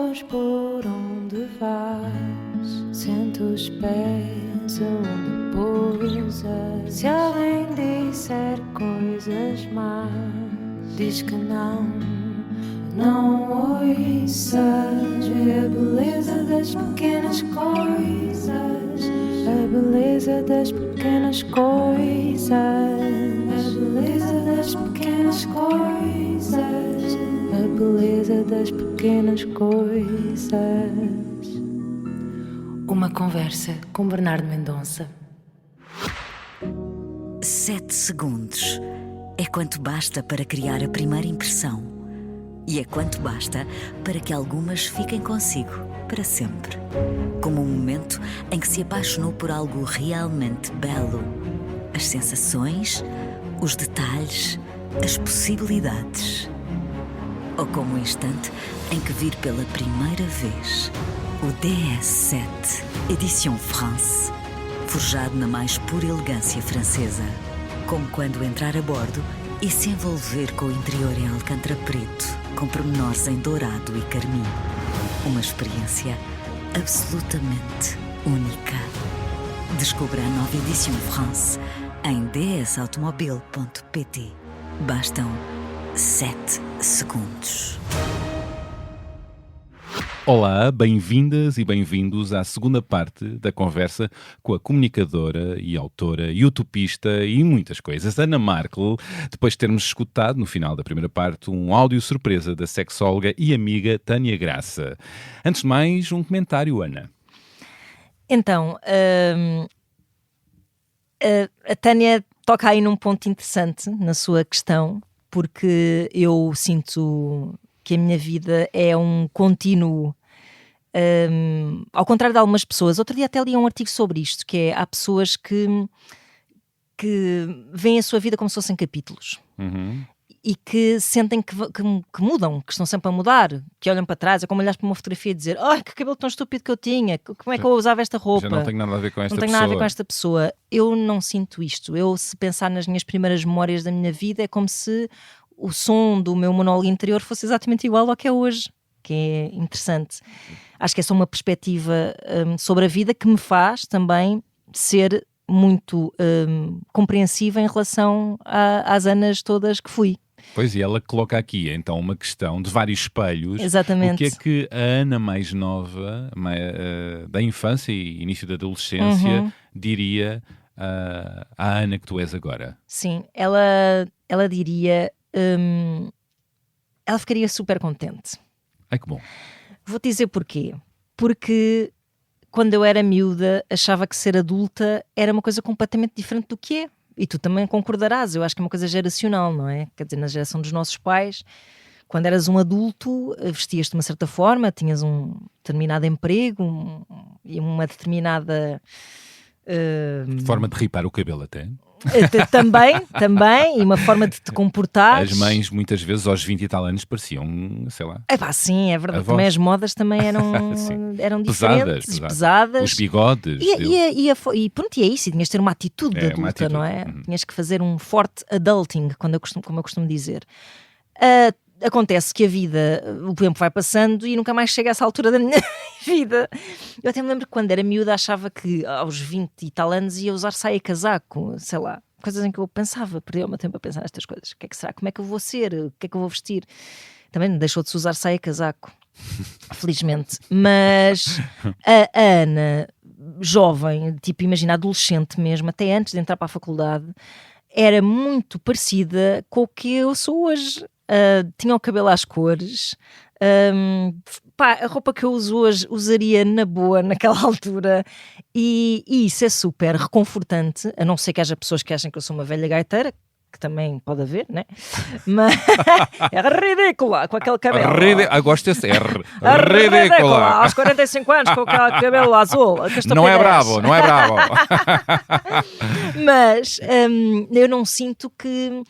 luz por onde vais, sente os pés aonde pousas. Se alguém disser coisas más, diz que não ouças. Vê a beleza das pequenas coisas, a beleza das pequenas coisas, a beleza das pequenas coisas, a beleza das pequenas coisas. Uma conversa com Bernardo Mendonça. 7 segundos é quanto basta para criar a primeira impressão. E é quanto basta para que algumas fiquem consigo para sempre. Como um momento em que se apaixonou por algo realmente belo. As sensações, os detalhes, as possibilidades. Ou como o instante em que vir pela primeira vez o DS7 Edition France, forjado na mais pura elegância francesa. Como quando entrar a bordo e se envolver com o interior em alcântara preto, com pormenores em dourado e carmim. Uma experiência absolutamente única. Descubra a nova Edition France em dsautomobile.pt. Bastam 7 segundos. Olá, bem-vindas e bem-vindos à segunda parte da conversa com a comunicadora e autora e utopista e muitas coisas, Ana Markle, depois de termos escutado no final da primeira parte um áudio surpresa da sexóloga e amiga Tânia Graça. Antes de mais, um comentário, Ana. Então, a Tânia toca aí num ponto interessante na sua questão, porque eu sinto que a minha vida é um contínuo, ao contrário de algumas pessoas. Outro dia até li um artigo sobre isto, que é, há pessoas que veem a sua vida como se fossem capítulos. E que sentem que mudam, que estão sempre a mudar, que olham para trás. É como olhar para uma fotografia e dizer: ai, que cabelo tão estúpido que eu tinha, como é que eu usava esta roupa? Já não tenho nada a ver com esta pessoa. Não tenho nada a ver com esta pessoa. Eu não sinto isto. Eu, se pensar nas minhas primeiras memórias da minha vida, é como se o som do meu monólogo interior fosse exatamente igual ao que é hoje, que é interessante. Acho que é só uma perspectiva sobre a vida que me faz também ser muito compreensiva em relação às Anas todas que fui. Pois, e ela coloca aqui, então, uma questão de vários espelhos. Exatamente. O que é que a Ana mais nova, da infância e início da adolescência, diria à Ana que tu és agora? Sim, ela diria... ela ficaria super contente. Ai, que bom. Vou-te dizer porquê. Porque quando eu era miúda achava que ser adulta era uma coisa completamente diferente do que é. E tu também concordarás, eu acho que é uma coisa geracional, não é? Quer dizer, na geração dos nossos pais, quando eras um adulto, vestias-te de uma certa forma, tinhas um determinado emprego e uma determinada... forma de ripar o cabelo até. Também, e uma forma de te comportar. As mães, muitas vezes, aos 20 e tal anos, pareciam, sei lá... Sim, é verdade. Também as modas também eram diferentes, pesadas. Os bigodes. E pronto, e é isso. E tinhas de ter uma atitude de adulta, uma atitude, não é? Tinhas que fazer um forte adulting, como eu costumo dizer. Acontece que a vida, o tempo vai passando e nunca mais chega a essa altura da minha vida. Eu até me lembro que quando era miúda achava que aos 20 e tal anos ia usar saia e casaco, sei lá, coisas em que eu pensava, perdi o meu tempo a pensar nestas coisas. O que é que será? Como é que eu vou ser? O que é que eu vou vestir? Também deixou de se usar saia e casaco, felizmente. Mas a Ana, jovem, tipo, imagina, adolescente mesmo, até antes de entrar para a faculdade, era muito parecida com o que eu sou hoje. Tinha o cabelo às cores, a roupa que eu uso hoje usaria na boa naquela altura, e isso é super reconfortante, a não ser que haja pessoas que achem que eu sou uma velha gaiteira, que também pode haver, né? Mas é ridícula com aquele cabelo. Gosto desse R. Ridícula. Aos 45 anos com aquele cabelo azul. Não é bravo. Mas eu não sinto que...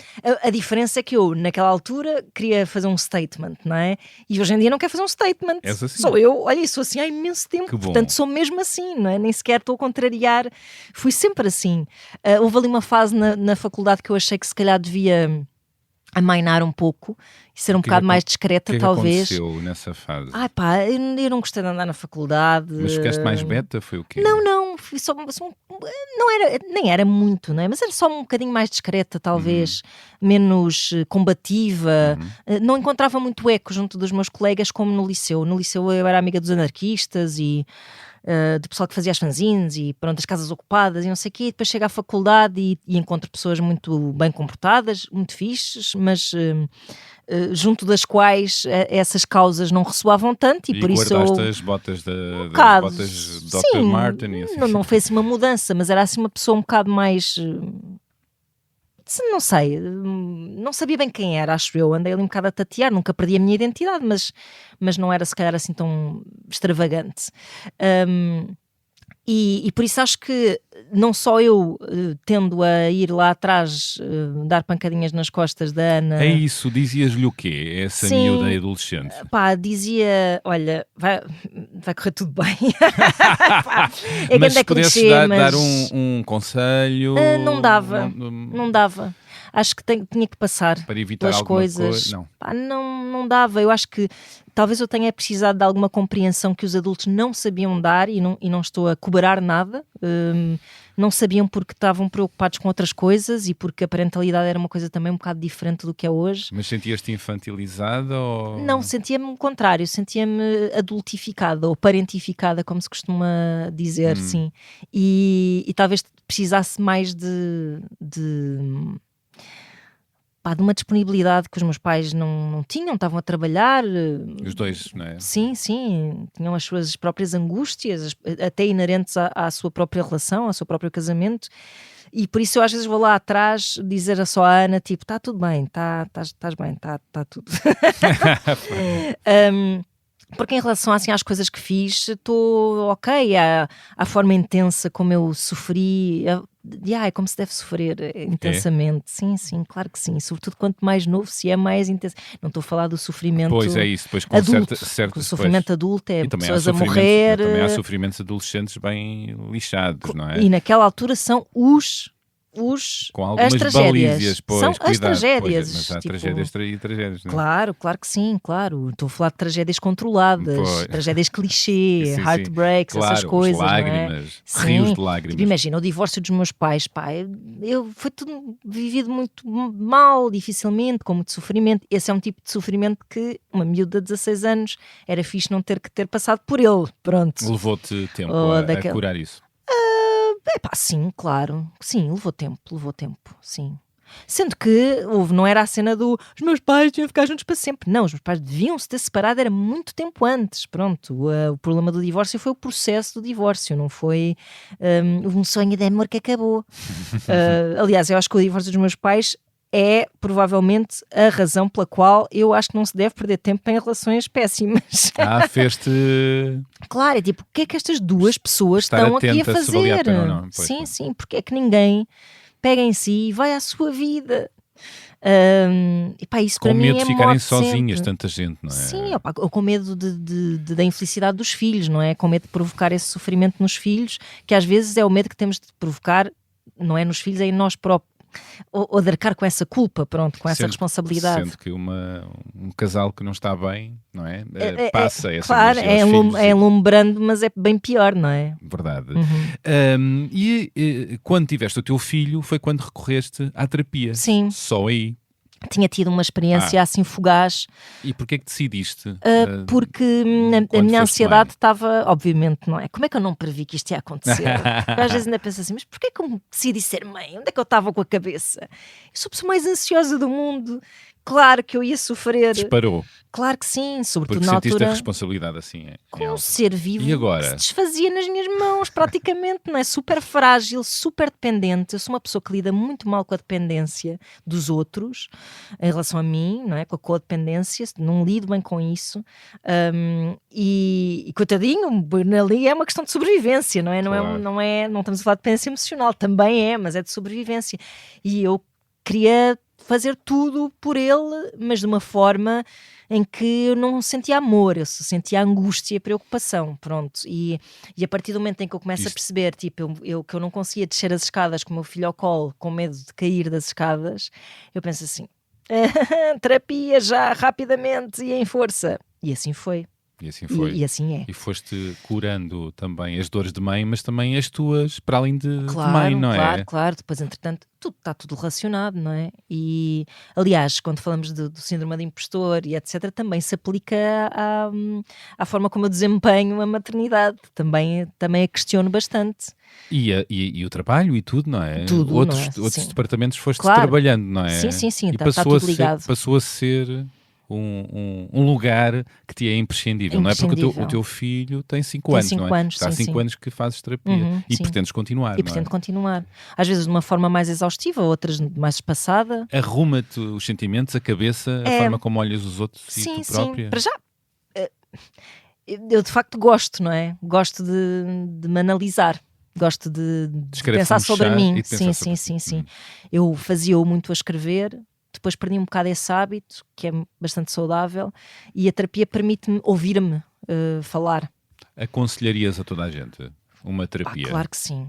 A diferença é que eu, naquela altura, queria fazer um statement, não é? E hoje em dia não quero fazer um statement. Assim. Sou eu, olha, sou assim há imenso tempo. Portanto, sou mesmo assim, não é? Nem sequer estou a contrariar. Fui sempre assim. Houve ali uma fase na faculdade que eu achei que se calhar devia amainar um pouco e ser um bocado mais discreta, talvez. O que aconteceu nessa fase? Ai pá, eu não gostei de andar na faculdade. Mas ficaste mais beta? Foi o quê? Não, fui só não era, nem era muito, não é? Mas era só um bocadinho mais discreta, talvez, menos combativa. Não encontrava muito eco junto dos meus colegas como no liceu. No liceu eu era amiga dos anarquistas e do pessoal que fazia as fanzines e pronto, as casas ocupadas e não sei o quê, e depois chego à faculdade e encontro pessoas muito bem comportadas, muito fixes, mas junto das quais essas causas não ressoavam tanto e por isso guardaste as botas botas Dr. Sim, Martin e assim. não foi assim uma mudança, mas era assim uma pessoa um bocado mais... Não sei, não sabia bem quem era, acho eu. Andei ali um bocado a tatear, nunca perdi a minha identidade, mas não era se calhar assim tão extravagante. E por isso acho que não só eu tendo a ir lá atrás dar pancadinhas nas costas da Ana. É isso, dizias-lhe o quê? Essa miúda adolescente? Pá, dizia, olha, vai correr tudo bem. Pá, mas se pudesses dar um conselho... Não dava. Acho que tinha que passar para evitar pelas coisas. Não. Pá, não dava. Eu acho que talvez eu tenha precisado de alguma compreensão que os adultos não sabiam dar e não estou a cobrar nada. Não sabiam porque estavam preocupados com outras coisas e porque a parentalidade era uma coisa também um bocado diferente do que é hoje. Mas sentias-te infantilizada? Ou... Não, sentia-me o contrário. Sentia-me adultificada ou parentificada, como se costuma dizer, sim. E talvez precisasse mais de uma disponibilidade que os meus pais não tinham, estavam a trabalhar. Os dois, não é? Sim, tinham as suas próprias angústias, até inerentes à sua própria relação, ao seu próprio casamento, e por isso eu às vezes vou lá atrás dizer só à Ana, tipo, está tudo bem, estás bem, está tudo. Porque em relação assim, às coisas que fiz, estou ok, à forma intensa como eu sofri, é como se deve sofrer intensamente. Sim, claro que sim. Sobretudo quanto mais novo se é, mais intenso. Não estou a falar do sofrimento pois é isso, depois com adulto. certo o sofrimento adulto é pessoas a morrer. Também há sofrimentos adolescentes bem lixados, não é? E naquela altura são com algumas as tragédias. Balízias, São as tragédias. Mas há tragédias e tragédias, não é? Claro que sim, claro. Estou a falar de tragédias controladas, tragédias clichê, heartbreaks, claro, essas coisas. Lágrimas, não é? rios de lágrimas. Tipo, imagina, o divórcio dos meus pais, foi tudo vivido muito mal, dificilmente, com muito sofrimento. Esse é um tipo de sofrimento que uma miúda de 16 anos era fixe não ter que ter passado por ele. Pronto. Levou-te tempo a curar isso? Sim, claro. Sim, levou tempo, sim. Sendo que não era a cena os meus pais tinham que ficar juntos para sempre. Não, os meus pais deviam se ter separado, era muito tempo antes. Pronto, o problema do divórcio foi o processo do divórcio, não foi um sonho de amor que acabou. Aliás, eu acho que o divórcio dos meus pais é provavelmente a razão pela qual eu acho que não se deve perder tempo em relações péssimas. Fez-te... Claro, é tipo, o que é que estas duas pessoas estão aqui a fazer? Sim, porque é que ninguém pega em si e vai à sua vida. Isso com para medo mim é de ficarem sozinhas, tanta gente, não é? Sim, ou com medo da infelicidade dos filhos, não é? Com medo de provocar esse sofrimento nos filhos, que às vezes é o medo que temos de provocar, não é nos filhos, é em nós próprios. Ou de arcar com essa culpa, pronto, com essa responsabilidade. Sendo que um casal que não está bem, não é? Passa essa claro, energia é enlumbrando, mas é bem pior, não é? Verdade. E quando tiveste o teu filho, foi quando recorreste à terapia? Sim. Só aí? Tinha tido uma experiência assim fugaz. E porquê que decidiste? Porque a minha ansiedade estava, obviamente, não é? Como é que eu não previ que isto ia acontecer? Porque às vezes ainda penso assim, mas porquê que eu decidi ser mãe? Onde é que eu estava com a cabeça? Eu sou a pessoa mais ansiosa do mundo. Claro que eu ia sofrer. Disparou. Claro que sim, sobretudo porque na altura. Sentiste a responsabilidade assim. Com um ser vivo e agora? que se desfazia nas minhas mãos, praticamente, não é? Super frágil, super dependente. Eu sou uma pessoa que lida muito mal com a dependência dos outros, em relação a mim, não é? Com a codependência, não lido bem com isso. E coitadinho, ali é uma questão de sobrevivência, não é? Claro. Não estamos a falar de dependência emocional, também é, mas é de sobrevivência. E eu queria fazer tudo por ele, mas de uma forma em que eu não sentia amor, eu só sentia angústia e preocupação, pronto. E a partir do momento em que eu começo a perceber, tipo, que eu não conseguia descer as escadas com o meu filho ao colo, com medo de cair das escadas, eu penso assim, terapia já, rapidamente e em força. E assim foi. E assim foi. E assim é. E foste curando também as dores de mãe, mas também as tuas, para além de mãe, não é? Claro. Depois, entretanto, está tudo relacionado, não é? E, aliás, quando falamos do síndrome de impostor e etc., também se aplica à forma como eu desempenho a maternidade. Também a questiono bastante. E o trabalho e tudo, não é? Tudo, outros não é? departamentos foste trabalhando, não é? Sim, e está tudo ligado. Passou a ser um lugar que te é imprescindível, não é? Porque o teu filho tem 5 anos, não é? Está há 5 anos que fazes terapia e pretendes continuar, E pretendo continuar. Às vezes de uma forma mais exaustiva, outras mais espaçada. Arruma-te os sentimentos, a cabeça, a forma como olhas os outros e tu própria. Sim, para já. Eu de facto gosto, não é? Gosto de me analisar. Gosto de pensar sobre mim. Sim. Eu fazia-o muito a escrever. Depois perdi um bocado esse hábito, que é bastante saudável, e a terapia permite-me ouvir-me falar. Aconselharias a toda a gente uma terapia? Claro que sim.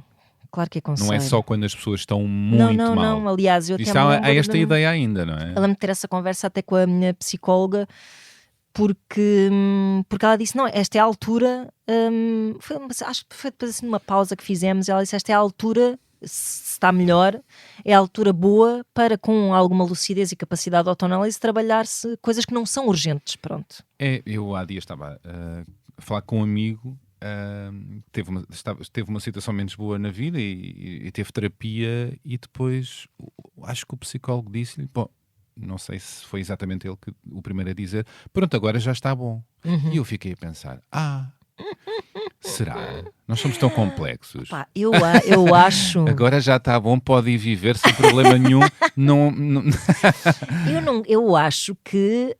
Claro que aconselho. Não é só quando as pessoas estão muito mal. Não. Aliás, eu até me lembro há esta ideia ainda, não é? Ela me ter essa conversa até com a minha psicóloga, porque ela disse, não, esta é a altura, acho que foi depois assim numa pausa que fizemos, ela disse, esta é a altura, se está melhor, é a altura boa para, com alguma lucidez e capacidade de autoanálise, trabalhar-se coisas que não são urgentes, pronto. Eu há dias estava a falar com um amigo, teve uma situação menos boa na vida e teve terapia, e depois acho que o psicólogo disse-lhe, não sei se foi exatamente ele o primeiro a dizer, pronto, agora já está bom. E eu fiquei a pensar, será? Nós somos tão complexos. Eu acho... Agora já está bom, pode ir viver sem problema nenhum. Eu acho que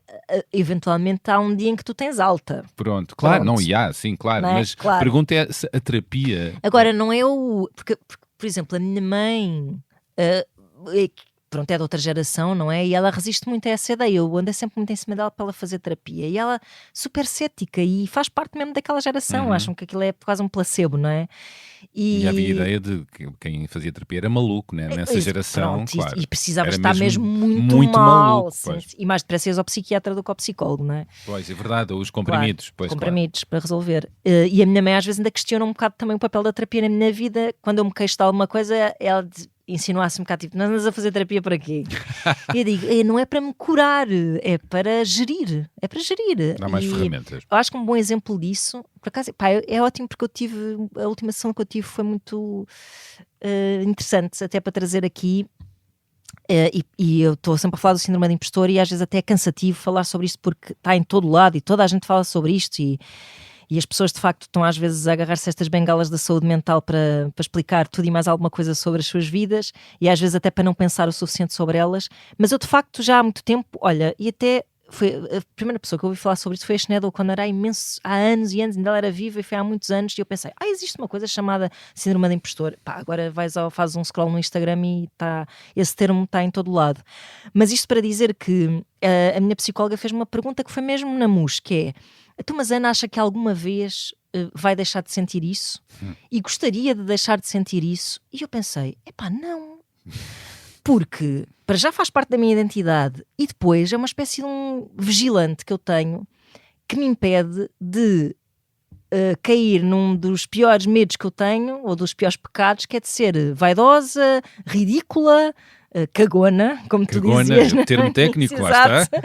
eventualmente há um dia em que tu tens alta. Pronto, claro, sim, claro. Não é? Mas claro. A pergunta é se a terapia... Agora, não é porque, por exemplo, a minha mãe... Pronto, é de outra geração, não é? E ela resiste muito a essa ideia. Eu andei sempre muito em cima dela para ela fazer terapia. E ela, super cética, e faz parte mesmo daquela geração. Acham que aquilo é quase um placebo, não é? E havia a ideia de que quem fazia terapia era maluco, né? Nessa geração. Pronto, claro, e precisava estar mesmo muito mal. Maluco, e mais depressa ias ao psiquiatra do que ao psicólogo, não é? Pois, é verdade. Os comprimidos. Claro, comprimidos para resolver. E a minha mãe às vezes ainda questiona um bocado também o papel da terapia na minha vida. Quando eu me queixo de alguma coisa, ela insinua-se um bocado, tipo, não andas a fazer terapia para quê? E eu digo, não é para me curar, é para gerir. É para gerir. Dá mais ferramentas. Eu acho que um bom exemplo disso, por acaso, é ótimo, porque a última sessão que eu tive foi muito interessante, até para trazer aqui. E eu estou sempre a falar do síndrome de impostor, e às vezes até é cansativo falar sobre isto, porque está em todo lado e toda a gente fala sobre isto, e as pessoas de facto estão às vezes a agarrar-se a estas bengalas da saúde mental para explicar tudo e mais alguma coisa sobre as suas vidas, e às vezes até para não pensar o suficiente sobre elas. Mas eu de facto já há muito tempo, olha, e até foi a primeira pessoa que eu ouvi falar sobre isso foi a Sinéad O'Connor, há anos e anos, ainda ela era viva, e foi há muitos anos, e eu pensei, existe uma coisa chamada síndrome de impostor. Agora fazes um scroll no Instagram e esse termo está em todo lado. Mas isto para dizer que a minha psicóloga fez uma pergunta que foi mesmo na MUS, que é: mas Ana acha que alguma vez vai deixar de sentir isso? E gostaria de deixar de sentir isso? E eu pensei, não. Porque, para já faz parte da minha identidade, e depois é uma espécie de um vigilante que eu tenho que me impede de cair num dos piores medos que eu tenho, ou dos piores pecados, que é de ser vaidosa, ridícula, cagona, como tu dizias. O termo técnico, lá está.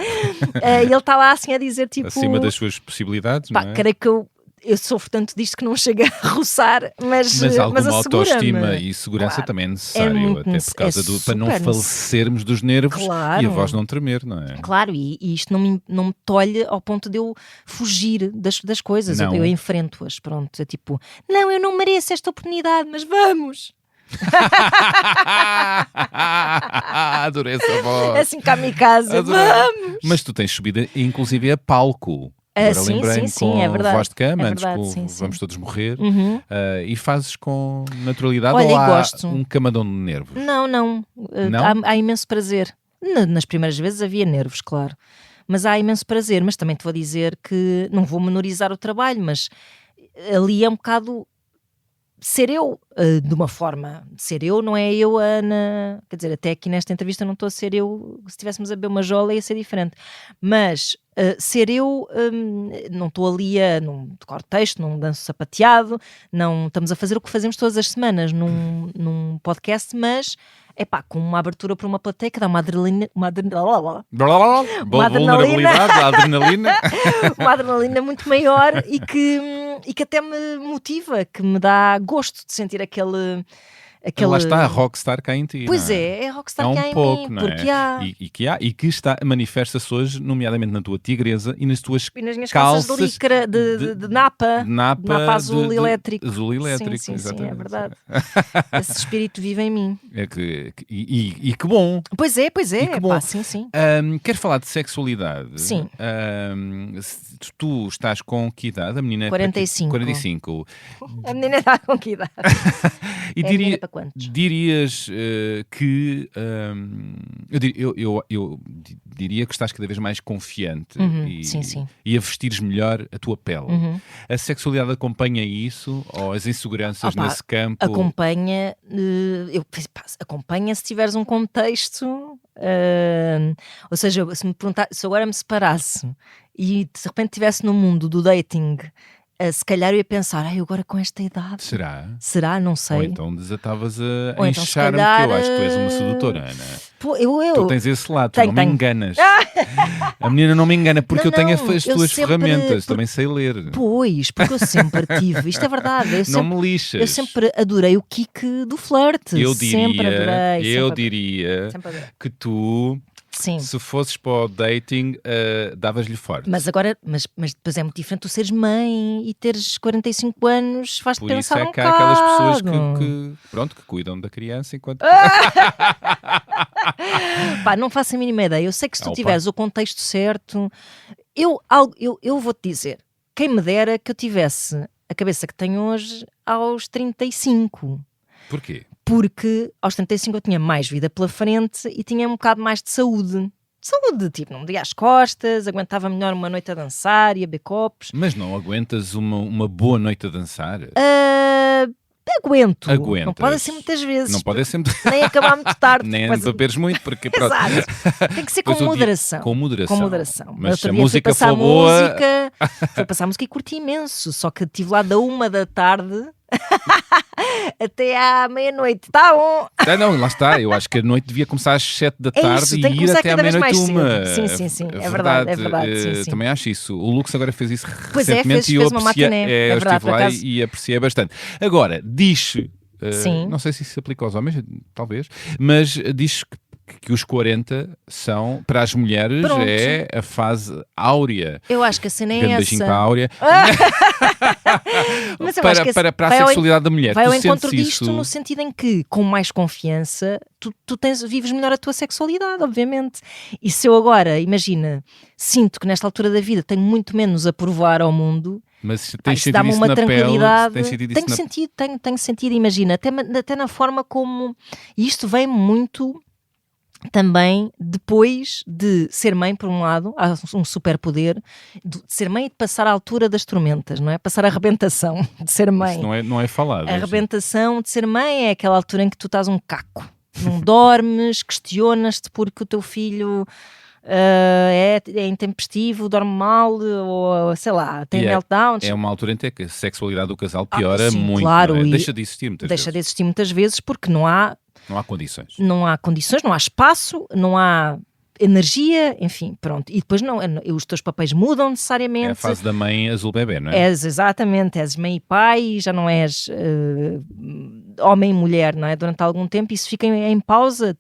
E ele está lá assim a dizer, tipo... acima das suas possibilidades, não é? Creio que eu sofro tanto disto que não chega a roçar, mas alguma autoestima e segurança também é necessário, até por causa para não falecermos dos nervos, claro, e a voz não tremer, não é? Claro, e isto não me tolhe ao ponto de eu fugir das coisas, eu enfrento-as, pronto, é tipo, não, eu não mereço esta oportunidade, mas vamos! Adorei essa voz. É assim kamikaze, vamos! Mas tu tens subido inclusive a palco. Agora lembrei-me com é verdade. Voz de Cama, antes Vamos Todos Morrer, e fazes com naturalidade. Olha, ou há um camadão de nervos? Não? Há imenso prazer. Nas primeiras vezes havia nervos, claro, mas há imenso prazer. Mas também te vou dizer que não vou menorizar o trabalho, mas ali é um bocado ser eu, de uma forma, ser eu não é eu a Ana, quer dizer, até aqui nesta entrevista não estou a ser eu, se estivéssemos a beber uma jola ia ser diferente, mas ser eu, não estou ali não decoro texto, não danço sapateado, não estamos a fazer o que fazemos todas as semanas num podcast, mas com uma abertura para uma plateia que dá uma adrenalina, uma adrenalina muito maior e que até me motiva, que me dá gosto de sentir aquele... Lá está a rockstar cá em ti. Pois não é a rockstar um cá em pouco, mim, não porque é? há... E que manifesta-se hoje, nomeadamente na tua tigresa e nas tuas e nas minhas calças de licra, de napa azul elétrico. Azul elétrico, sim, exatamente. É verdade. Esse espírito vive em mim. E que bom. Pois é. Que bom. Sim. Quero falar de sexualidade. Sim. Tu estás com que idade? A menina 45. 45. A menina está com que idade? E quantos? dirias que eu diria que estás cada vez mais confiante sim. e a vestires melhor a tua pele. A sexualidade acompanha isso ou as inseguranças nesse campo? Acompanha, acompanha se tiveres um contexto, ou seja, se agora me separasse e de repente estivesse no mundo do dating, se calhar eu ia pensar, agora com esta idade. Será? Não sei. Ou então desatavas a Ou inchar-me, então, que eu acho que tu és uma sedutora, Ana. Pô, Tu tens esse lado, tu não me enganas. A menina não me engana porque eu tenho as tuas ferramentas, também sei ler. Pois, porque eu sempre tive, isto é verdade. Me lixas. Eu sempre adorei o kick do flerte. Eu diria que tu... Sim. Se fosses para o dating, davas-lhe forte. Mas depois é muito diferente tu seres mãe e teres 45 anos, faz-te pensar um bocado. Por isso é que há aquelas pessoas que cuidam da criança enquanto... Não faço a mínima ideia. Eu sei que se tu tiveres o contexto certo, eu vou-te dizer, quem me dera que eu tivesse a cabeça que tenho hoje aos 35. Porquê? Porque aos 35 eu tinha mais vida pela frente e tinha um bocado mais de saúde. Tipo, não me doía as costas, aguentava melhor uma noite a dançar e a beber copos. Mas não aguentas uma boa noite a dançar? Aguento. Aguentas. Não pode ser muitas vezes. Não pode ser nem acabar muito tarde. Nem beberes muito, porque pronto. Exato. Tem que ser com moderação. Com moderação. Mas se a música for boa... Fui passar a música e curti imenso. Só que estive lá da 1 da tarde até à meia-noite. Está bom. Não, lá está. Eu acho que a noite devia começar às 7 da tarde e ir até à meia-noite 1. Sim. É verdade. Sim. Também acho isso. O Lux agora fez isso pois recentemente fez uma matiné. Eu estive lá e apreciei bastante. Agora, diz... não sei se isso se aplica aos homens, talvez, mas diz que os 40 são, para as mulheres, é a fase áurea. Eu acho que a cena é essa. Beijinho para a áurea. Mas eu acho que para a sexualidade da mulher. Vai ao encontro disto no sentido em que, com mais confiança, tu vives melhor a tua sexualidade, obviamente. E se eu agora, imagina, sinto que nesta altura da vida tenho muito menos a provar ao mundo... Mas tens sentido isso na pele? Tenho sentido, imagina, até na forma como... E isto vem muito também depois de ser mãe, por um lado, há um superpoder, de ser mãe e de passar à altura das tormentas, não é? Passar a arrebentação de ser mãe. Isso não é falado. A arrebentação de ser mãe é aquela altura em que tu estás um caco. Não dormes, questionas-te porque o teu filho... é intempestivo, dorme mal ou sei lá, tem meltdowns. É uma altura em que a sexualidade do casal piora muito, claro, deixa de existir muitas vezes porque não há condições, não há espaço, não há energia, enfim, pronto. E depois os teus papéis mudam necessariamente. É a fase da mãe azul bebê, não é? Exatamente, és mãe e pai, já não és homem e mulher, não é? Durante algum tempo isso fica em pausa,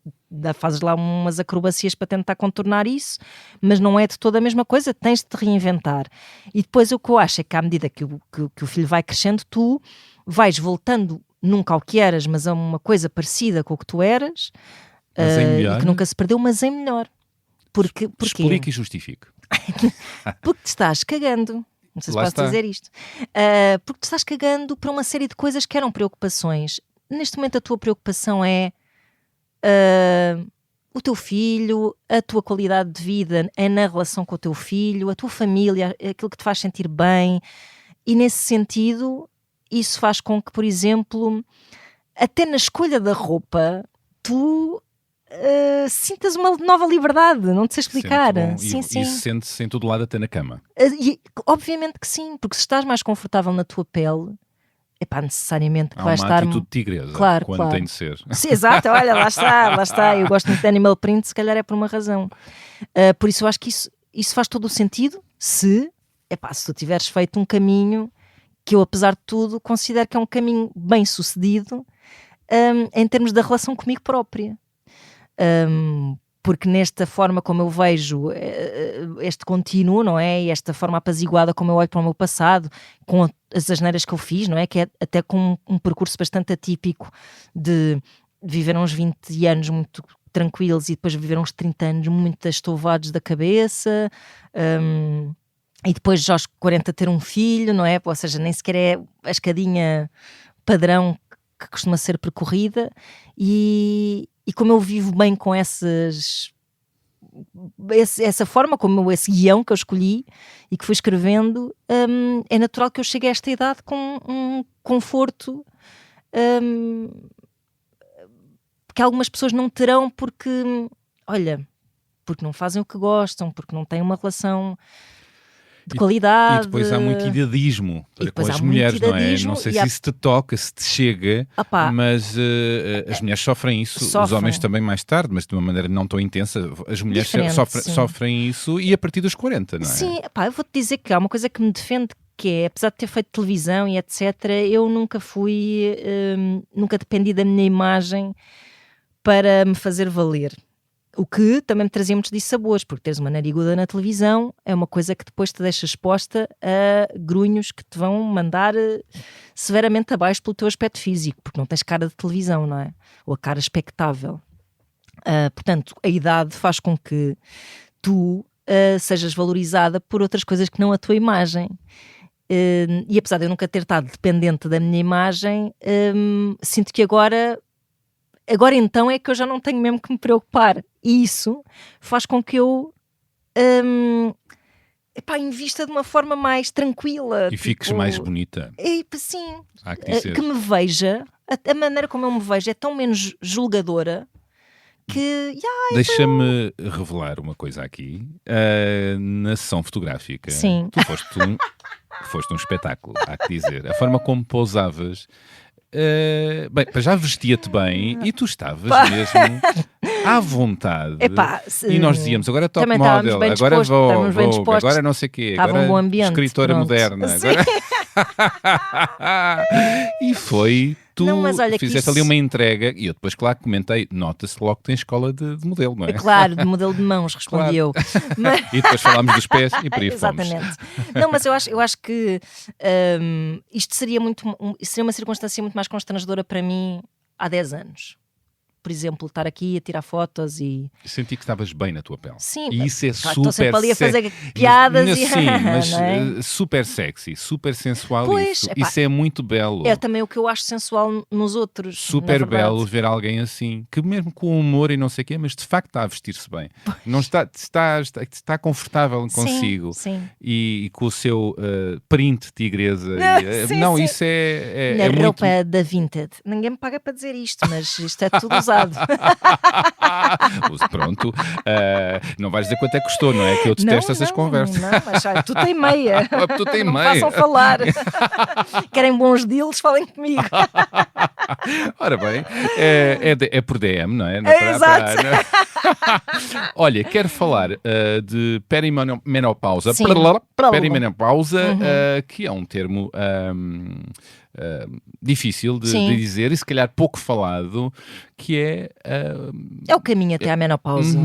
fazes lá umas acrobacias para tentar contornar isso, mas não é de toda a mesma coisa, tens de te reinventar. E depois o que eu acho é que à medida que o filho vai crescendo, tu vais voltando, nunca ao que eras, mas a uma coisa parecida com o que tu eras, e que nunca se perdeu, mas em melhor. Porquê? Explique e justifique. Porque te estás cagando. Não sei se posso dizer isto. Porque te estás cagando para uma série de coisas que eram preocupações. Neste momento a tua preocupação é o teu filho, a tua qualidade de vida é na relação com o teu filho, a tua família, aquilo que te faz sentir bem. E nesse sentido, isso faz com que, por exemplo, até na escolha da roupa, tu sintas uma nova liberdade, não te sei explicar. Sim. E sente-se em todo lado, até na cama. E, obviamente que sim, porque se estás mais confortável na tua pele, necessariamente que vais estar... Há uma atitude tigresa, claro, quando tem de ser. Sim, exato, olha, lá está. Eu gosto muito de animal print, se calhar é por uma razão. Por isso eu acho que isso faz todo o sentido se tu tiveres feito um caminho que eu, apesar de tudo, considero que é um caminho bem sucedido em termos da relação comigo própria. Porque nesta forma como eu vejo este contínuo, não é? E esta forma apaziguada como eu olho para o meu passado, com as asneiras que eu fiz, não é? Que é até com um percurso bastante atípico de viver uns 20 anos muito tranquilos e depois viver uns 30 anos muito estouvados da cabeça, e depois aos 40 ter um filho, não é? Ou seja, nem sequer é a escadinha padrão que costuma ser percorrida, e como eu vivo bem com essa forma, como esse guião que eu escolhi e que fui escrevendo, é natural que eu chegue a esta idade com um conforto que algumas pessoas não terão porque não fazem o que gostam, porque não têm uma relação de qualidade. E depois há muito idadismo para com as mulheres, não é? Não sei se isso te toca, se te chega, mas as mulheres sofrem isso, os homens também mais tarde, mas de uma maneira não tão intensa. As mulheres sofrem isso e a partir dos 40, não é? Sim, eu vou-te dizer que há uma coisa que me defende, que é, apesar de ter feito televisão e etc., eu nunca dependi da minha imagem para me fazer valer. O que também me trazia muitos dissabores, porque teres uma nariguda na televisão é uma coisa que depois te deixa exposta a grunhos que te vão mandar severamente abaixo pelo teu aspecto físico, porque não tens cara de televisão, não é? Ou a cara espectável. Portanto, a idade faz com que tu sejas valorizada por outras coisas que não a tua imagem. E apesar de eu nunca ter estado dependente da minha imagem, sinto que agora então é que eu já não tenho mesmo que me preocupar. E isso faz com que eu invista de uma forma mais tranquila. E fiques mais bonita. Sim. Há que dizer. Que me veja, a maneira como eu me vejo é tão menos julgadora que... Deixa-me revelar uma coisa aqui. Na sessão fotográfica, sim, tu foste um espetáculo, há que dizer. A forma como pousavas... já vestia-te bem e tu estavas mesmo à vontade. E nós dizíamos, agora top model, agora agora não sei o quê, agora um bom ambiente, escritora moderna. Agora... E foi... Tu fizeste ali uma entrega e eu depois, claro, comentei, nota-se logo que tens escola de modelo, não é? Claro, de modelo de mãos, respondi eu. Mas... E depois falámos dos pés e por aí fomos. Exatamente. Não, mas eu acho que isto seria uma circunstância muito mais constrangedora para mim há 10 anos. Por exemplo, estar aqui a tirar fotos e... Senti que estavas bem na tua pele. Sim. E isso é estou sempre ali a fazer piadas e... Sim, mas é? Super sexy, super sensual. Pois, isso é muito belo. É também o que eu acho sensual nos outros. Super belo ver alguém assim, que mesmo com humor e não sei o quê, mas de facto está a vestir-se bem. Não está confortável consigo. Sim. E com o seu print tigresa. Sim. Isso é na muito... roupa da Vinted. Ninguém me paga para dizer isto, mas isto é tudo usado. Pronto, não vais dizer quanto é que custou, não é? Que eu detesto essas conversas. Não, mas tu tem meia. Tu tem não meia. Façam falar. Querem bons deals, falem comigo. Ora bem, é por DM, não é? Exato. Olha, quero falar de perimenopausa. Sim, Perimenopausa, que é um termo difícil de dizer e se calhar pouco falado, que é... é o caminho até à menopausa.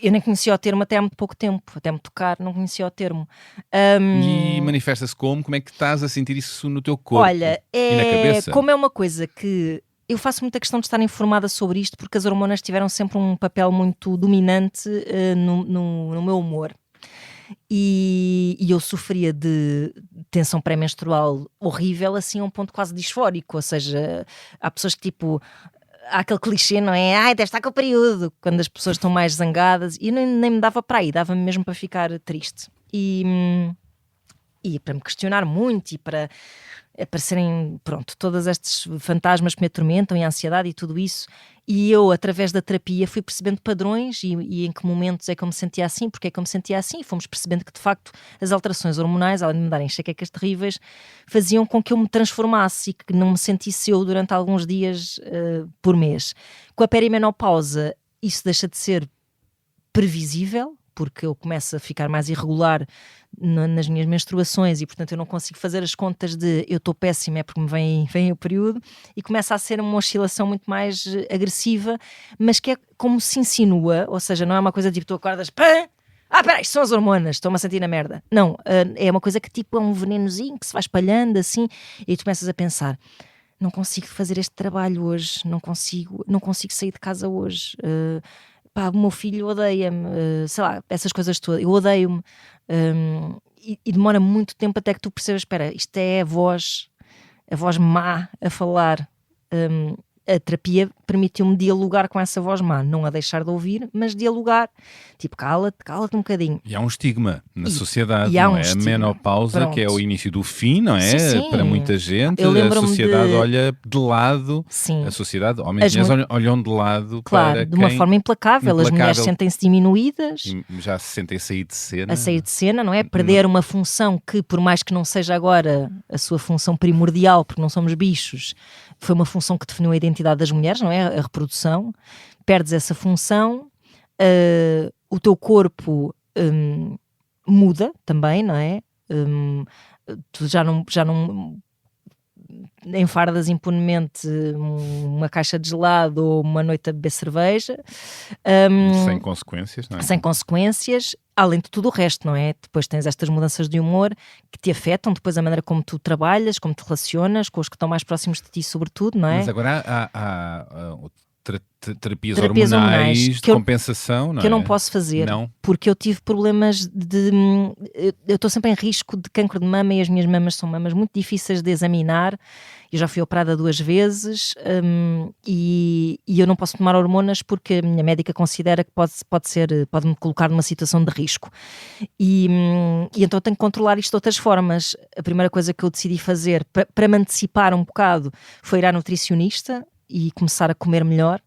Eu nem conhecia o termo até há muito pouco tempo, até me tocar, não conhecia o termo. E manifesta-se como é que estás a sentir isso no teu corpo? Olha, e na cabeça? Como é uma coisa que... Eu faço muita questão de estar informada sobre isto porque as hormonas tiveram sempre um papel muito dominante no meu humor. E eu sofria de tensão pré-menstrual horrível, assim a um ponto quase disfórico, ou seja, há pessoas que tipo... Há aquele clichê, não é? Deve estar com o período, quando as pessoas estão mais zangadas, e nem me dava para aí, dava-me mesmo para ficar triste. E para me questionar muito e para aparecerem, pronto, todos estes fantasmas que me atormentam e a ansiedade e tudo isso, e eu, através da terapia, fui percebendo padrões e em que momentos é que eu me sentia assim, porque é que eu me sentia assim, e fomos percebendo que, de facto, as alterações hormonais, além de me darem enxaquecas terríveis, faziam com que eu me transformasse e que não me sentisse eu durante alguns dias por mês. Com a perimenopausa, isso deixa de ser previsível, porque eu começo a ficar mais irregular nas minhas menstruações e, portanto, eu não consigo fazer as contas de eu estou péssima, é porque me vem o período, e começa a ser uma oscilação muito mais agressiva, mas que é como se insinua, ou seja, não é uma coisa tipo tu acordas, pã! Peraí, são as hormonas, estou-me a sentir na merda. Não, é uma coisa que tipo é um venenozinho que se vai espalhando assim, e tu começas a pensar, não consigo fazer este trabalho hoje, não consigo sair de casa hoje, o meu filho odeia-me, sei lá, essas coisas todas, eu odeio-me, e demora muito tempo até que tu percebas, espera, isto é a voz má a falar. A terapia permitiu-me dialogar com essa voz má, não a deixar de ouvir, mas dialogar, tipo, cala-te um bocadinho. E há um estigma na sociedade, há não um é? estigma. A menopausa, Pronto. que é o início do fim, não é? Sim. Para muita gente, Eu a lembro-me sociedade olha de lado, Sim. a sociedade, homens e mulheres olham de lado, claro, para de uma forma implacável. As mulheres sentem-se diminuídas. E já se sentem a sair de cena. A sair de cena, não é? Perder uma função que, por mais que não seja agora a sua função primordial, porque não somos bichos, foi uma função que definiu a identidade das mulheres, não é? A reprodução. Perdes essa função, o teu corpo muda também, não é? Tu já não enfardas impunemente uma caixa de gelado ou uma noite a beber cerveja. Sem consequências, não é? Sem consequências, além de tudo o resto, não é? Depois tens estas mudanças de humor que te afetam, depois a maneira como tu trabalhas, como te relacionas, com os que estão mais próximos de ti, sobretudo, não é? Mas agora há terapias hormonais de compensação, não é? Que eu não posso fazer, porque eu tive problemas eu estou sempre em risco de cancro de mama e as minhas mamas são mamas muito difíceis de examinar. Eu já fui operada 2 vezes e eu não posso tomar hormonas porque a minha médica considera que pode-me colocar numa situação de risco. E então eu tenho que controlar isto de outras formas. A primeira coisa que eu decidi fazer para me antecipar um bocado foi ir à nutricionista e começar a comer melhor,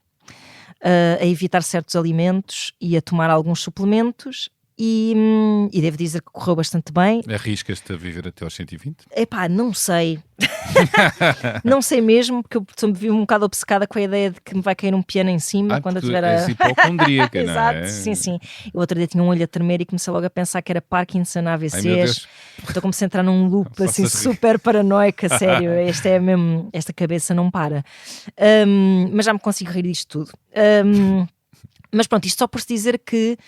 a evitar certos alimentos e a tomar alguns suplementos. E devo dizer que correu bastante bem. Arriscas-te a viver até aos 120? Epá, não sei. Não sei mesmo, porque eu sempre vivo um bocado obcecada com a ideia de que me vai cair um piano em cima quando eu tiver és hipocondríaca, não é? Exato, sim. Eu outro dia tinha um olho a tremer e comecei logo a pensar que era Parkinson, AVCs. Então comecei a entrar num loop assim super paranoica, sério. Esta cabeça não para. Mas já me consigo rir disto tudo. Mas pronto, isto só por se dizer que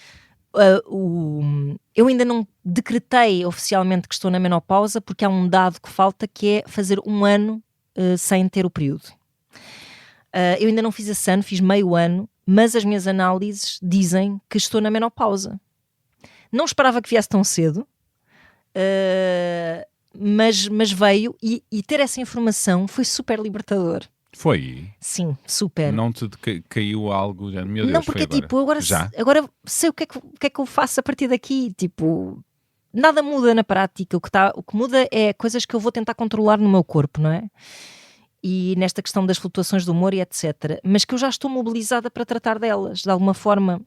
eu ainda não decretei oficialmente que estou na menopausa, porque há um dado que falta, que é fazer 1 ano sem ter o período. Eu ainda não fiz esse ano, fiz meio ano, mas as minhas análises dizem que estou na menopausa. Não esperava que viesse tão cedo, mas veio, e ter essa informação foi super libertador. Foi? Sim, super. Não te caiu algo? Já, meu Deus, não, porque tipo, agora sei o que é que eu faço a partir daqui. Tipo, nada muda na prática. O que muda é coisas que eu vou tentar controlar no meu corpo, não é? E nesta questão das flutuações do humor e etc. Mas que eu já estou mobilizada para tratar delas, de alguma forma.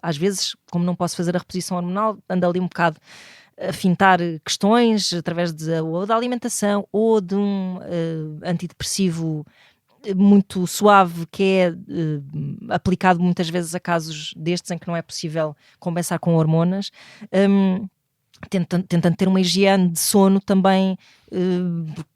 Às vezes, como não posso fazer a reposição hormonal, ando ali um bocado a fintar questões através ou da alimentação ou de um antidepressivo muito suave que é aplicado muitas vezes a casos destes em que não é possível compensar com hormonas, tentando ter uma higiene de sono também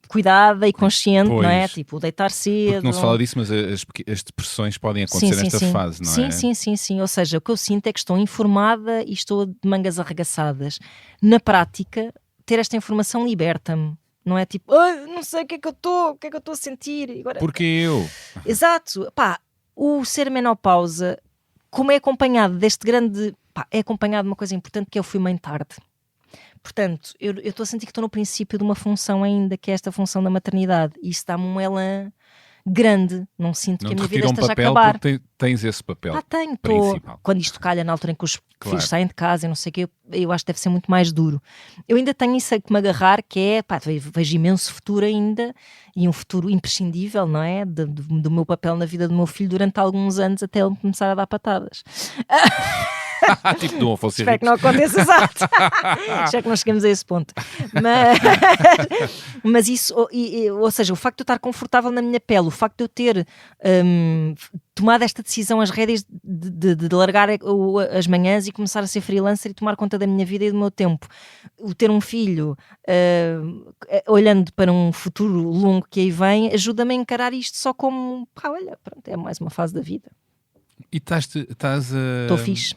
cuidada e consciente, não é? Tipo, deitar cedo. Porque não se fala disso, mas as depressões podem acontecer nesta fase, não é? Sim. Ou seja, o que eu sinto é que estou informada e estou de mangas arregaçadas. Na prática, ter esta informação liberta-me. Não é tipo, não sei o que é que eu estou a sentir. Agora, porque eu? Exato. O ser menopausa, como é acompanhado deste grande... é acompanhado de uma coisa importante, que eu fui mãe tarde. Portanto, eu estou a sentir que estou no princípio de uma função ainda, que é esta função da maternidade. E isso dá-me um elan grande, não sinto Não que a te minha vida retiram esteja a papel acabar. porque tens esse papel Tenho, principal. quando isto calha na altura em que os Claro. filhos saem de casa e não sei o quê, eu acho que deve ser muito mais duro. Eu ainda tenho isso a que me agarrar, que é, vejo imenso futuro ainda, e um futuro imprescindível, não é? Do meu papel na vida do meu filho durante alguns anos até ele começar a dar patadas. Tipo do Afonso Espero que Henriques. não aconteça, exato. Já que não chegamos a esse ponto. Mas isso, ou seja, o facto de eu estar confortável na minha pele, o facto de eu ter tomado esta decisão, as rédeas de largar as manhãs e começar a ser freelancer e tomar conta da minha vida e do meu tempo, o ter um filho, olhando para um futuro longo que aí vem, ajuda-me a encarar isto só como, olha, pronto, é mais uma fase da vida. E estás a... Estou fixe.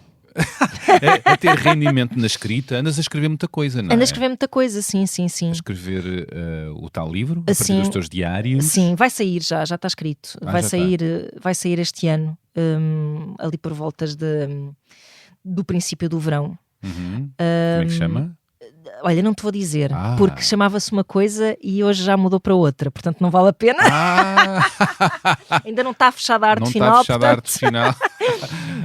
a ter rendimento na escrita, andas a escrever muita coisa, não é? Ando a escrever muita coisa, sim. A escrever o tal livro, a partir Sim. dos teus diários. Sim, vai sair já está escrito. Já Vai sair este ano, ali por voltas do princípio do verão. Como é que chama? Olha, não te vou dizer, porque chamava-se uma coisa e hoje já mudou para outra, portanto não vale a pena. Ainda não está fechada a arte final. Não está fechada a arte final.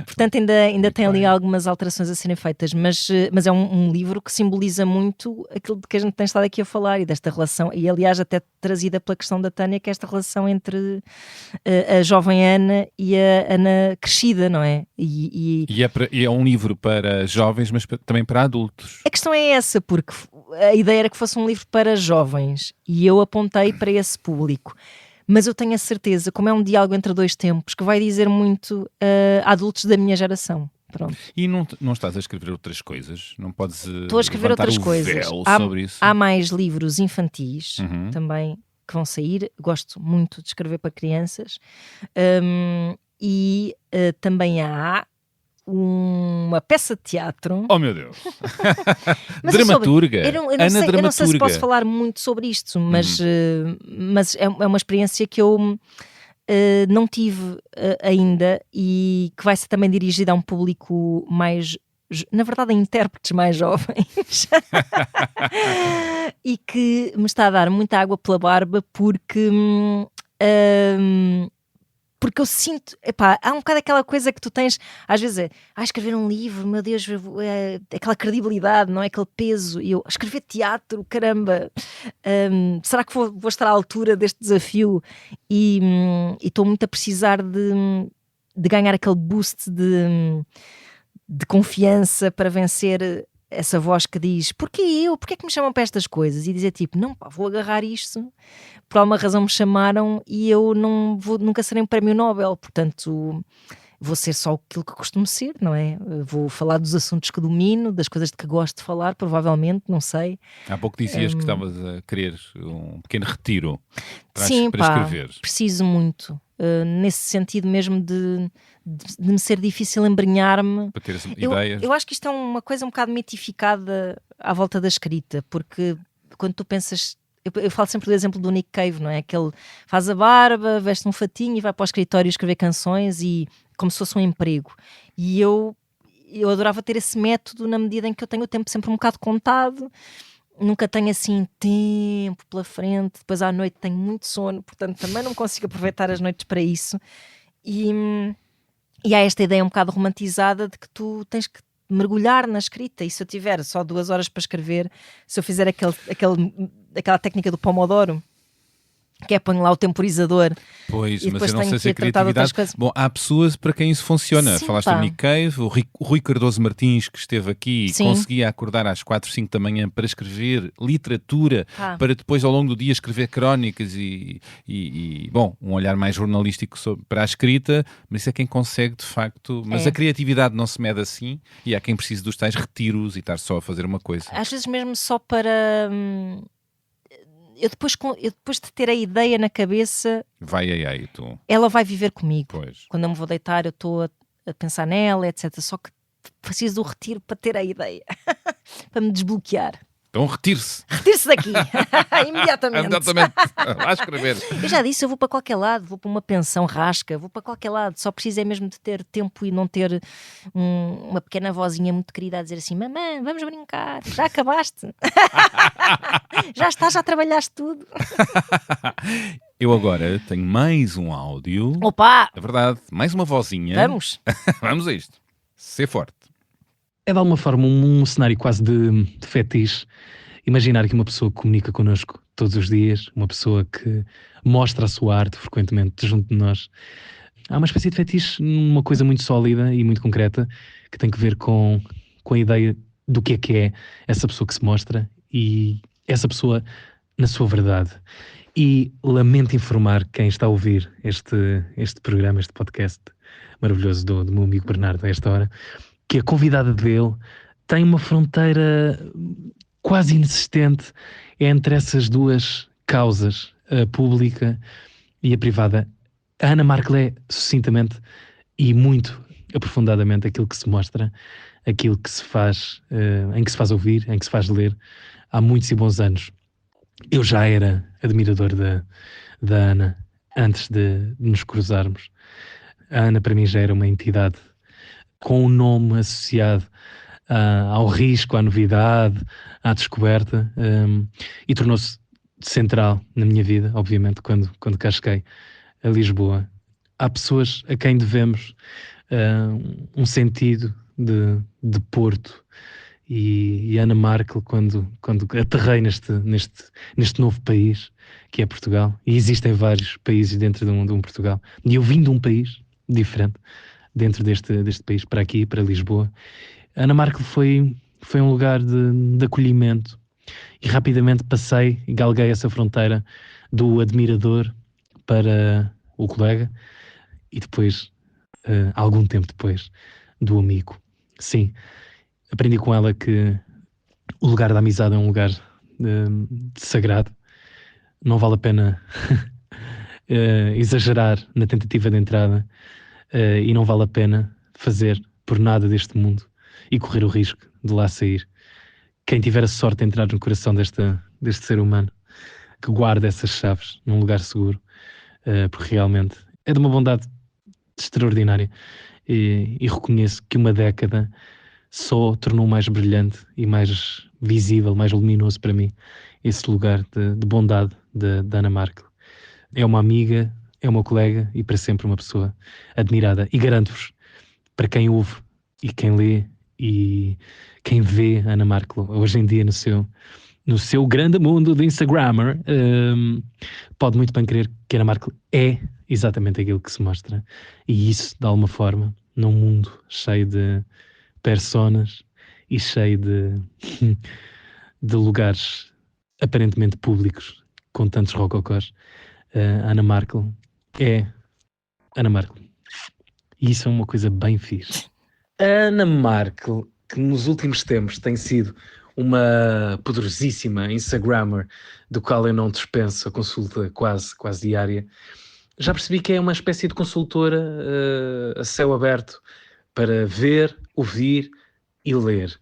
Portanto, ainda tem ali algumas alterações a serem feitas, mas é um livro que simboliza muito aquilo de que a gente tem estado aqui a falar e desta relação, e aliás até trazida pela questão da Tânia, que é esta relação entre a jovem Ana e a Ana crescida, não é? E é um livro para jovens, mas também para adultos. A questão é essa, porque a ideia era que fosse um livro para jovens e eu apontei para esse público. Mas eu tenho a certeza, como é um diálogo entre dois tempos, que vai dizer muito a adultos da minha geração. Pronto. E não estás a escrever outras coisas? Não podes Estou a escrever outras coisas. Sobre isso? Há mais livros infantis também que vão sair. Gosto muito de escrever para crianças. E também há uma peça de teatro. Oh meu Deus! Dramaturga. Eu não sei se posso falar muito sobre isto, mas é uma experiência que eu não tive ainda e que vai ser também dirigida a um público mais, na verdade, a intérpretes mais jovens. E que me está a dar muita água pela barba porque eu sinto, há um bocado aquela coisa que tu tens, às vezes escrever um livro, meu Deus, aquela credibilidade, não é? Aquele peso, e eu, escrever teatro, caramba, será que vou estar à altura deste desafio? E estou muito a precisar de ganhar aquele boost de confiança para vencer essa voz que diz, porquê é que me chamam para estas coisas? E dizer tipo, não pá, vou agarrar isto, por alguma razão me chamaram e eu nunca serei um prémio Nobel, portanto vou ser só aquilo que costumo ser, não é? Vou falar dos assuntos que domino, das coisas de que gosto de falar, provavelmente, não sei. Há pouco dizias que estavas a querer um pequeno retiro para escrever. Preciso muito, nesse sentido mesmo de me ser difícil embrenhar-me. Para ter ideias. Eu acho que isto é uma coisa um bocado mitificada à volta da escrita, porque quando tu pensas... Eu falo sempre do exemplo do Nick Cave, não é? Que ele faz a barba, veste um fatinho e vai para o escritório escrever canções e como se fosse um emprego. E eu adorava ter esse método na medida em que eu tenho o tempo sempre um bocado contado, nunca tenho assim tempo pela frente, depois à noite tenho muito sono, portanto também não consigo aproveitar as noites para isso. E há esta ideia um bocado romantizada de que tu tens que mergulhar na escrita, e se eu tiver só 2 horas para escrever, se eu fizer aquela técnica do Pomodoro, que é ponho lá o temporizador. Pois, e mas eu não sei se a tratar criatividade... Bom, há pessoas para quem isso funciona. Sim, falaste do Nick Cave, o Rui Cardoso Martins, que esteve aqui, Sim. conseguia acordar às 4, 5 da manhã para escrever literatura, para depois ao longo do dia escrever crónicas e bom, um olhar mais jornalístico para a escrita, mas isso é quem consegue de facto. Mas a criatividade não se mede assim, e há quem precise dos tais retiros e estar só a fazer uma coisa. Às vezes mesmo só para... Eu depois de ter a ideia na cabeça, ela vai viver comigo. Pois. Quando eu me vou deitar, eu estou a pensar nela, etc. Só que preciso do retiro para ter a ideia, para me desbloquear. Então retire-se. Retire-se daqui, imediatamente. Exatamente. Vá escrever. Eu já disse, eu vou para qualquer lado, vou para uma pensão rasca, vou para qualquer lado. Só preciso é mesmo de ter tempo e não ter uma pequena vozinha muito querida a dizer assim, mamãe, vamos brincar, já acabaste. Já trabalhaste tudo. Eu agora tenho mais um áudio. Opa! É verdade, mais uma vozinha. Vamos. Vamos a isto. Ser forte. É de alguma forma um cenário quase de fetiche. Imaginar que uma pessoa que comunica connosco todos os dias, uma pessoa que mostra a sua arte frequentemente junto de nós. Há uma espécie de fetiche, uma coisa muito sólida e muito concreta, que tem que ver com a ideia do que é essa pessoa que se mostra e essa pessoa na sua verdade. E lamento informar quem está a ouvir este programa, este podcast maravilhoso do meu amigo Bernardo a esta hora, que a convidada dele tem uma fronteira quase inexistente entre essas duas causas, a pública e a privada. A Ana Markel é, sucintamente e muito aprofundadamente, aquilo que se mostra, aquilo que se faz, em que se faz ouvir, em que se faz ler, há muitos e bons anos. Eu já era admirador da Ana antes de nos cruzarmos. A Ana para mim já era uma entidade com um nome associado ao risco, à novidade, à descoberta, e tornou-se central na minha vida, obviamente, quando cá cheguei a Lisboa. Há pessoas a quem devemos um sentido de Porto, e Ana Markel, quando aterrei neste novo país que é Portugal, e existem vários países dentro de um Portugal, e eu vim de um país diferente dentro deste país, para aqui, para Lisboa. Ana Markel foi um lugar de acolhimento, e rapidamente passei e galguei essa fronteira do admirador para o colega, e depois, algum tempo depois, do amigo. Sim, aprendi com ela que o lugar da amizade é um lugar sagrado. Não vale a pena exagerar na tentativa de entrada, e não vale a pena fazer por nada deste mundo e correr o risco de lá sair. Quem tiver a sorte de entrar no coração deste ser humano, que guarda essas chaves num lugar seguro, porque realmente é de uma bondade extraordinária, e reconheço que uma década só tornou mais brilhante e mais visível, mais luminoso para mim esse lugar de bondade da Ana Markel. É uma amiga, é uma colega e para sempre uma pessoa admirada. E garanto-vos, para quem ouve e quem lê e quem vê Ana Markel hoje em dia no seu grande mundo de Instagrammer, pode muito bem crer que Ana Markel é exatamente aquilo que se mostra. E isso, de alguma forma, num mundo cheio de personas e cheio de lugares aparentemente públicos, com tantos rococós, Ana Markel é Ana Markel. E isso é uma coisa bem fixe. Ana Markel, que nos últimos tempos tem sido uma poderosíssima Instagrammer, do qual eu não dispenso a consulta quase diária, já percebi que é uma espécie de consultora a céu aberto para ver, ouvir e ler.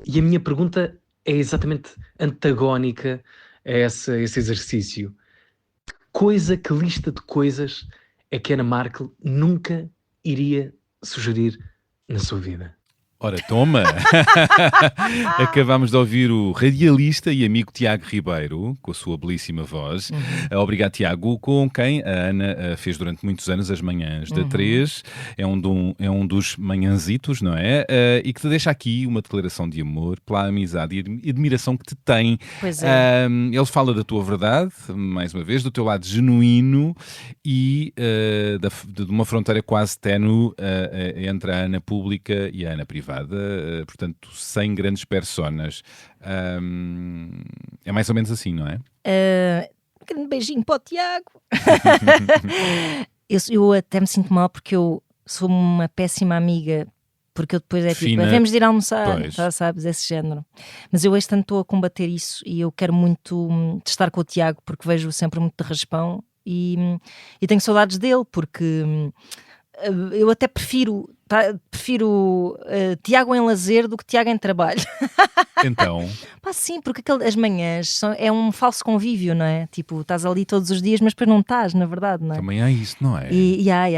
E a minha pergunta é exatamente antagónica a esse exercício. Que lista de coisas é que Ana Markel nunca iria sugerir na sua vida? Ora, toma! Acabámos de ouvir o radialista e amigo Tiago Ribeiro, com a sua belíssima voz. Obrigado, Tiago, com quem a Ana fez durante muitos anos as manhãs da 3. É um dos manhãzitos, não é? E que te deixa aqui uma declaração de amor pela amizade e admiração que te tem. Pois é. Ele fala da tua verdade, mais uma vez, do teu lado genuíno e de uma fronteira quase ténue entre a Ana pública e a Ana privada. Portanto, sem grandes personas. É mais ou menos assim, não é? Um grande beijinho para o Tiago. eu até me sinto mal porque eu sou uma péssima amiga, porque eu depois tipo, devemos ir almoçar, tá, sabes, esse género. Mas eu este ano estou a combater isso e eu quero muito estar com o Tiago, porque vejo sempre muito de raspão e tenho saudades dele, porque eu até prefiro Tiago em lazer do que Tiago em trabalho. Então? Pá, sim, porque as manhãs é um falso convívio, não é? Tipo, estás ali todos os dias, mas depois não estás, na verdade, não é? Também há isso, não é?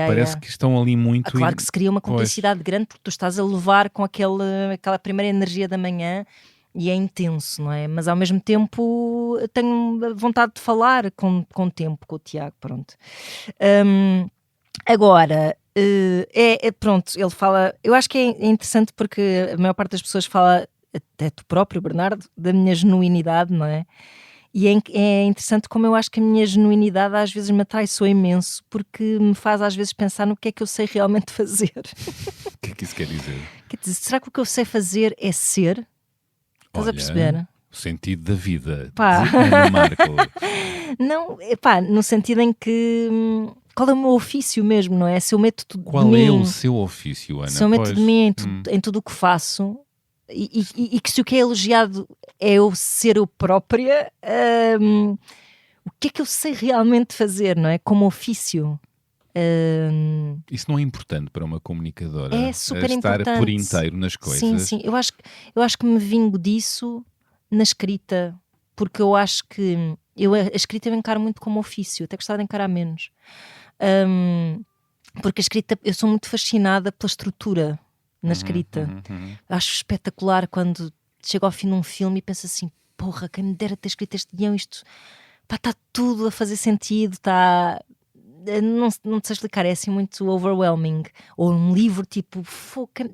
Parece que estão ali muito... Claro que se cria uma cumplicidade grande, porque tu estás a levar com aquela primeira energia da manhã e é intenso, não é? Mas ao mesmo tempo tenho vontade de falar com o tempo, com o Tiago, pronto. Agora, pronto, ele fala, eu acho que é interessante porque a maior parte das pessoas fala, até tu próprio, Bernardo, da minha genuinidade, não é? E é interessante como eu acho que a minha genuinidade às vezes me atraiçoa imenso, porque me faz às vezes pensar no que é que eu sei realmente fazer. O que é que isso quer dizer? Quer dizer, será que o que eu sei fazer é ser? Estás a perceber? O sentido da vida, Pá. de Ana Markle. Não, no sentido em que qual é o meu ofício mesmo, não é? Se eu meto tudo Qual de mim, é o seu ofício, Ana? se eu meto de mim em tudo o que faço, e que se o que é elogiado é eu ser eu própria, o que é que eu sei realmente fazer, não é? Como ofício. Isso não é importante para uma comunicadora? É super estar importante. por inteiro nas coisas? Sim. Eu acho que me vingo disso na escrita, porque eu acho que a escrita eu encaro muito como ofício, até gostava de encarar menos. Porque a escrita, eu sou muito fascinada pela estrutura na escrita. Acho espetacular quando chego ao fim de um filme e penso assim, porra, quem me dera ter escrito este guião, isto está tudo a fazer sentido, está... Não te sei explicar, é assim muito overwhelming. Ou um livro tipo,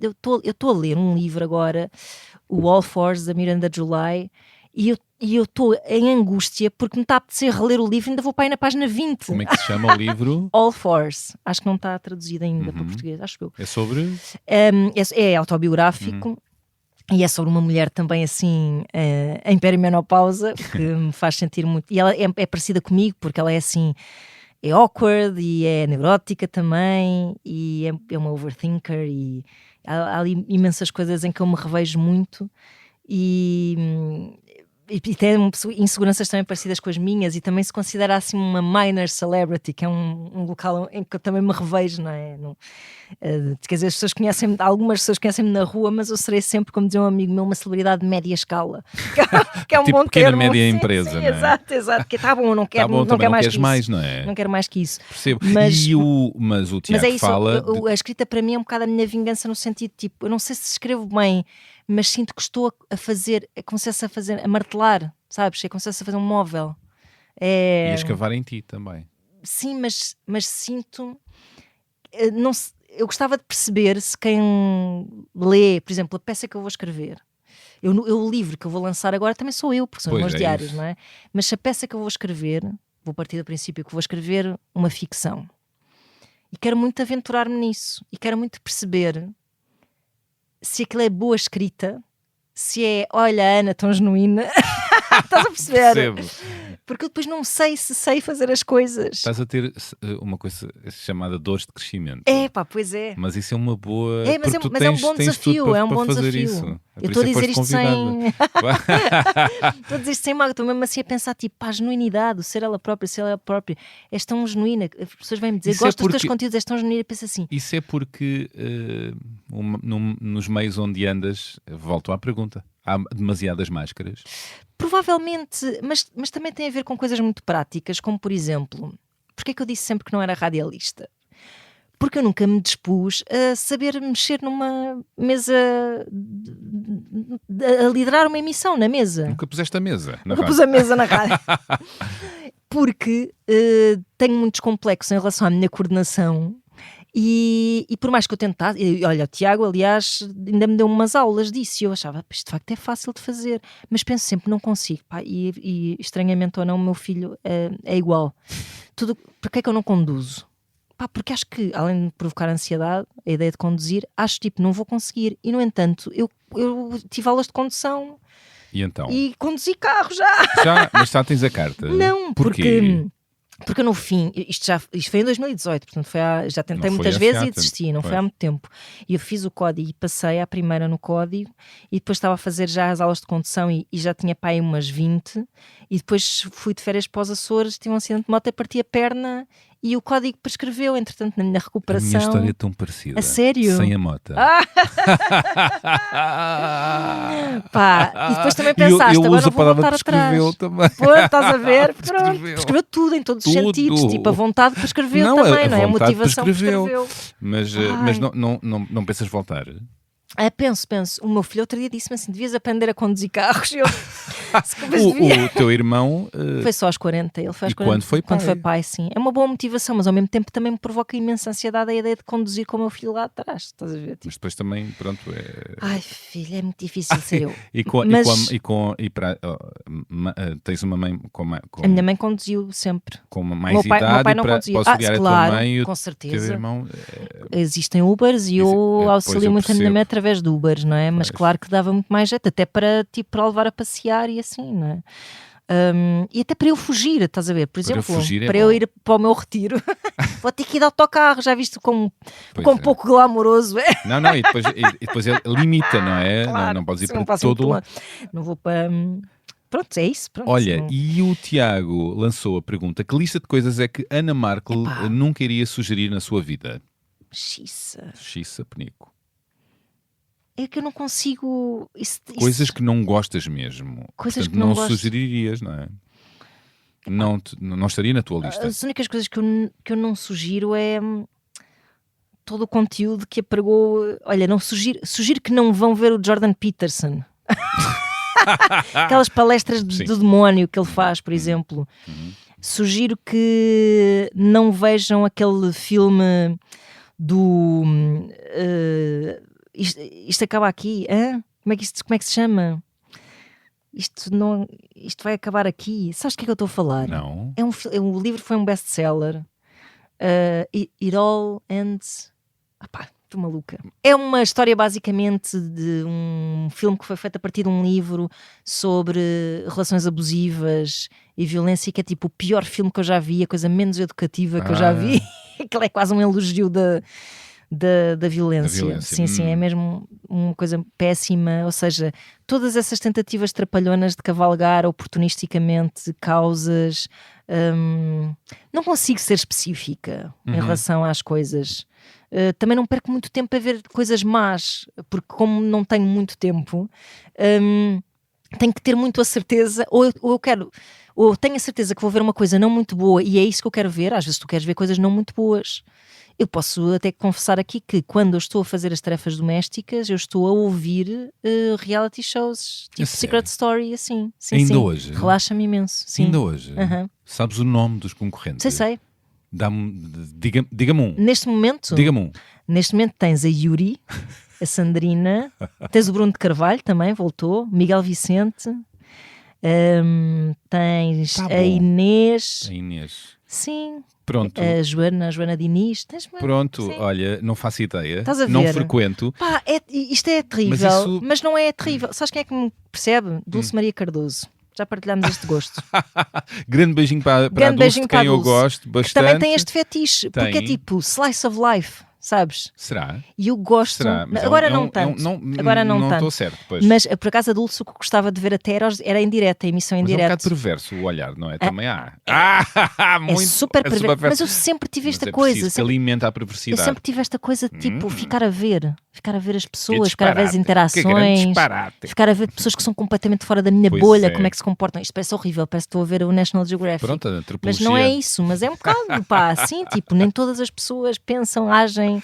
eu estou a ler um livro agora, o All Fours da Miranda July, e eu estou em angústia porque me está a apetecer reler o livro e ainda vou para aí na página 20. Como é que se chama o livro? All Fours, acho que não está traduzido ainda para português, acho eu. É sobre? É autobiográfico. E é sobre uma mulher também assim em perimenopausa, que me faz sentir muito, e ela é parecida comigo porque ela é assim, é awkward e é neurótica também, e é uma overthinker, e há ali imensas coisas em que eu me revejo muito, e tem inseguranças também parecidas com as minhas, e também se considera assim uma minor celebrity, que é um local em que eu também me revejo, não é? Quer dizer, algumas pessoas conhecem-me na rua, mas eu serei sempre, como dizia um amigo meu, uma celebridade de média escala, que é um tipo bom pequena termo. média empresa, não é? Exato, que está bom, não quero, Tá bom, não quero mais queres que mais, isso. não é? Não quero mais que isso. Percebo. Mas o Tiago é isso, fala... a escrita para mim é um bocado a minha vingança, no sentido tipo, eu não sei se escrevo bem, mas sinto que estou a fazer, como se fosse a martelar, sabes? É como se fosse a fazer um móvel. E a escavar em ti também. Sim, mas sinto... eu gostava de perceber se quem lê, por exemplo, a peça que eu vou escrever, o livro que eu vou lançar agora também sou eu, porque são os meus diários, não é? Mas se a peça que eu vou escrever, vou partir do princípio que vou escrever uma ficção. E quero muito aventurar-me nisso. E quero muito perceber se aquilo é boa escrita, se é, olha, a Ana tão genuína. Estás a perceber? Percebo. Porque eu depois não sei se sei fazer as coisas. Estás a ter uma coisa chamada dores de crescimento. Pois é. Mas isso é uma boa... Mas é um bom desafio, é um bom desafio. Isso. Eu estou a dizer isto sem... Estou a dizer isto sem mal, estou mesmo assim a pensar, tipo, a genuinidade, o ser ela própria, és tão genuína, as pessoas vêm-me dizer, gosto dos teus conteúdos, és tão genuína, penso assim. Isso é porque nos meios onde andas, volto à pergunta, há demasiadas máscaras? Provavelmente, mas também tem a ver com coisas muito práticas, como por exemplo, porque é que eu disse sempre que não era radialista? Porque eu nunca me dispus a saber mexer numa mesa, a liderar uma emissão na mesa. Nunca puseste a mesa na Nunca rádio? pus a mesa na rádio. Porque tenho muitos complexos em relação à minha coordenação. E por mais que eu tentasse, olha, o Tiago, aliás, ainda me deu umas aulas disso, e eu achava, isto de facto é fácil de fazer, mas penso sempre, não consigo, pá, e estranhamente ou não, o meu filho é igual. Porque é que eu não conduzo? Pá, porque acho que, além de provocar ansiedade, a ideia de conduzir, acho tipo, não vou conseguir, e no entanto, eu tive aulas de condução, e então? E conduzi carro já. Mas já tens a carta? Não, porque no fim, isto foi em 2018, portanto já tentei muitas vezes e desisti, não foi há muito tempo. E eu fiz o código e passei à primeira no código, e depois estava a fazer já as aulas de condução e já tinha para aí umas 20, e depois fui de férias para os Açores, tive um acidente de moto e parti a perna, e o código prescreveu, entretanto, na minha recuperação. A minha história é tão parecida. A sério? Sem a moto. Pá, e depois também pensaste, agora não vou voltar atrás. Também. Pô, estás a ver? Prescreveu tudo, em todos os sentidos. Tipo, a vontade prescreveu também, não é? A motivação prescreveu. Mas não pensas voltar? Penso. O meu filho outro dia disse-me assim: devias aprender a conduzir carros. Eu, o teu irmão foi só aos 40. Ele foi aos 40. Quando foi pai? Quando foi pai, sim. É uma boa motivação, mas ao mesmo tempo também me provoca imensa ansiedade a ideia de conduzir com o meu filho lá atrás. Estás a ver? Tipo... Mas depois também, pronto. Ai, filho, é muito difícil ser eu. Tens uma mãe com a minha mãe conduziu sempre. Com mais idade. Meu pai não conduzia. Posso ligar claro, a tua mãe, com certeza. Teu irmão, Existem Ubers e eu auxilio muito a minha mãe através de Ubers, não é? Mas claro que dava muito mais jeito, até para levar a passear e assim, não é? E até para eu fugir, estás a ver? Por exemplo, para eu ir para o meu retiro, vou ter que ir de autocarro, já viste como pouco glamouroso é? Não, e depois ele limita, não é? Claro, não podes ir para todo lado. Não vou para... Pronto, é isso. Pronto, olha, e o Tiago lançou a pergunta: que lista de coisas é que Ana Markel nunca iria sugerir na sua vida? Xiça, penico. É que eu não consigo... Coisas que não gostas mesmo. Coisas Portanto, que não gosto. Sugeririas, não é? Não estaria na tua lista. As únicas coisas que eu não sugiro é todo o conteúdo que apregou. Olha, não sugiro que não vão ver o Jordan Peterson. Aquelas palestras do demónio que ele faz, por exemplo. Sugiro que não vejam aquele filme do... Isto acaba aqui, hein? Como é que se chama? Isto vai acabar aqui. Sabes do que é que eu estou a falar? Não. O livro foi um best-seller. It All Ends... Estou maluca. É uma história basicamente de um filme que foi feito a partir de um livro sobre relações abusivas e violência, que é tipo o pior filme que eu já vi, a coisa menos educativa que eu já vi. Aquilo é quase um elogio da violência. Sim, é mesmo uma coisa péssima. Ou seja, todas essas tentativas trapalhonas de cavalgar oportunisticamente causas, não consigo ser específica em relação às coisas. Também não perco muito tempo a ver coisas más, porque como não tenho muito tempo, tenho que ter muito a certeza, ou tenho a certeza que vou ver uma coisa não muito boa e é isso que eu quero ver. Às vezes tu queres ver coisas não muito boas. Eu posso até confessar aqui que quando eu estou a fazer as tarefas domésticas, eu estou a ouvir reality shows, tipo Secret Story, assim. Sim, ainda hoje? Relaxa-me imenso. Sim. Ainda hoje? Sabes o nome dos concorrentes? Sei. Diga-me um. Neste momento? Diga-me um. Neste momento tens a Yuri, a Sandrina, tens o Bruno de Carvalho também, voltou, Miguel Vicente, tens a Inês. A Inês. Sim. Pronto. A Joana Diniz. Pronto, sim. Olha, não faço ideia. Estás a ver? Não frequento. Isto é terrível, mas não é terrível. Sabes quem é que me percebe? Dulce Maria Cardoso. Já partilhámos este gosto. Grande beijinho para a Dulce, de quem eu gosto bastante. Que também tem este fetiche, porque é tipo slice of life, sabes? Será? E eu gosto. Agora não tanto. Agora não tanto. Estou certo, pois. Mas por acaso a Dulce, o que gostava de ver até era em direto, a emissão em direto. É um bocado perverso o olhar, não é? Também há. Muito, é super perverso. Mas eu sempre tive esta coisa. Que alimenta a perversidade. Eu sempre tive esta coisa de tipo ficar a ver as pessoas, ficar a ver as interações, ficar a ver pessoas que são completamente fora da minha bolha, como é que se comportam. Isto parece horrível, parece que estou a ver o National Geographic. Pronto, a mas não é isso, mas é um bocado, assim, tipo, nem todas as pessoas pensam, agem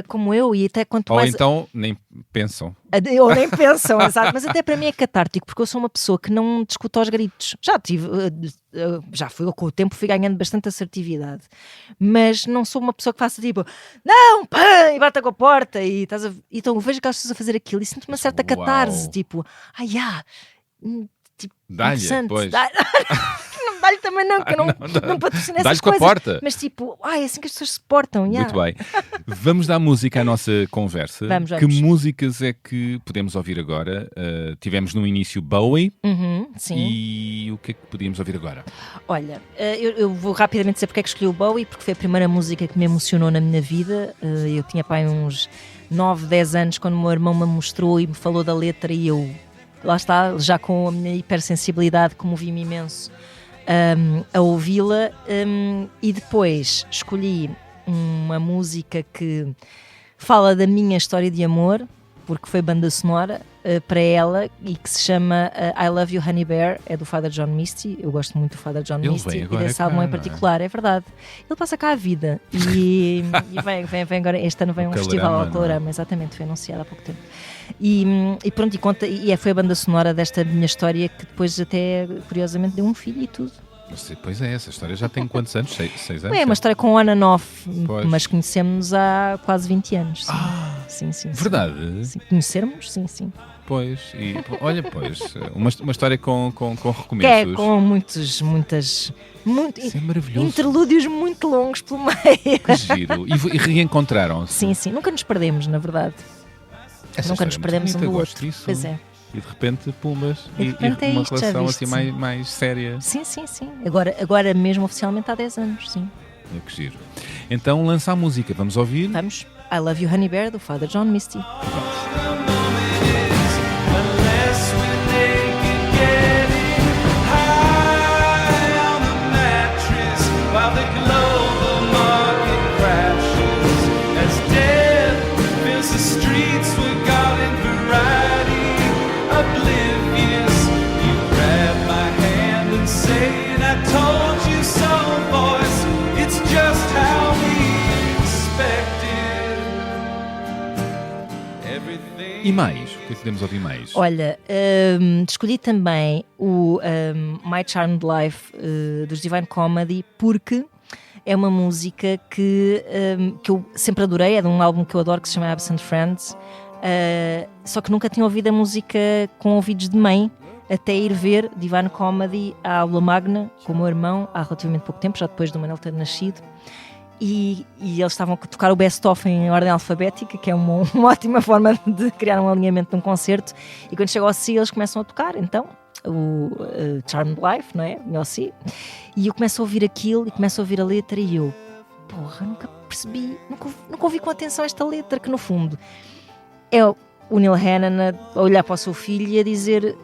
como eu, e até quanto mais... Ou então nem pensam. Ou nem pensam, exato. Mas até para mim é catártico, porque eu sou uma pessoa que não discute aos gritos. Com o tempo fui ganhando bastante assertividade, mas não sou uma pessoa que faça tipo, não, pã, e bata com a porta, então eu vejo aquelas pessoas a fazer aquilo e sinto uma certa catarse, tipo, tipo, dá-lhe, pois. Não dá-lhe também não, que eu não patrocino essas coisas. Com a porta. Mas tipo, é assim que as pessoas se portam. Muito bem. Vamos dar música à nossa conversa. Vamos. Que músicas é que podemos ouvir agora? Tivemos no início Bowie. Sim. E o que é que podíamos ouvir agora? Olha, eu vou rapidamente dizer porque é que escolhi o Bowie, porque foi a primeira música que me emocionou na minha vida. Eu tinha uns 9, 10 anos quando o meu irmão me mostrou e me falou da letra e eu, lá está, já com a minha hipersensibilidade, comovi-me imenso a ouvi-la, e depois escolhi uma música que fala da minha história de amor, porque foi banda sonora para ela e que se chama I Love You Honey Bear, é do Father John Misty. Eu gosto muito do Father John Misty e desse álbum em particular, é verdade. Ele passa cá a vida e vem agora, este ano vem um festival ao Calorama, exatamente, foi anunciado há pouco tempo. E pronto, foi a banda sonora desta minha história que depois até, curiosamente, deu um filho e tudo. Pois é, essa história já tem quantos anos? 6 anos? É uma história com on and off, mas conhecemos há quase 20 anos. Sim. Sim. Verdade? Sim. Conhecermos? Sim. Pois, e olha, uma história com recomeços. Com Isso é maravilhoso. Interlúdios muito longos pelo meio. Que giro. E reencontraram-se. Sim, nunca nos perdemos, na verdade. Nunca nos perdemos um do outro. Disso. Pois é. E de repente, pumbas, e uma relação assim mais séria. Sim. Agora mesmo oficialmente há 10 anos, sim. Que giro. Então lança a música, vamos ouvir? Vamos. I Love You Honey Bear, do Father John Misty. E mais? O que é que podemos ouvir mais? Olha, escolhi também o My Charmed Life dos Divine Comedy porque é uma música que eu sempre adorei, é de um álbum que eu adoro que se chama Absent Friends, só que nunca tinha ouvido a música com ouvidos de mãe até ir ver Divine Comedy à aula magna com o meu irmão há relativamente pouco tempo, já depois do Manel ter nascido. E eles estavam a tocar o best-of em ordem alfabética, que é uma ótima forma de criar um alinhamento num concerto. E quando chega ao Si, eles começam a tocar, então, o Charmed Life, não é? O Si. E eu começo a ouvir aquilo e começo a ouvir a letra e eu, nunca percebi, nunca ouvi com atenção esta letra, que no fundo é o Neil Hannon a olhar para o seu filho e a dizer,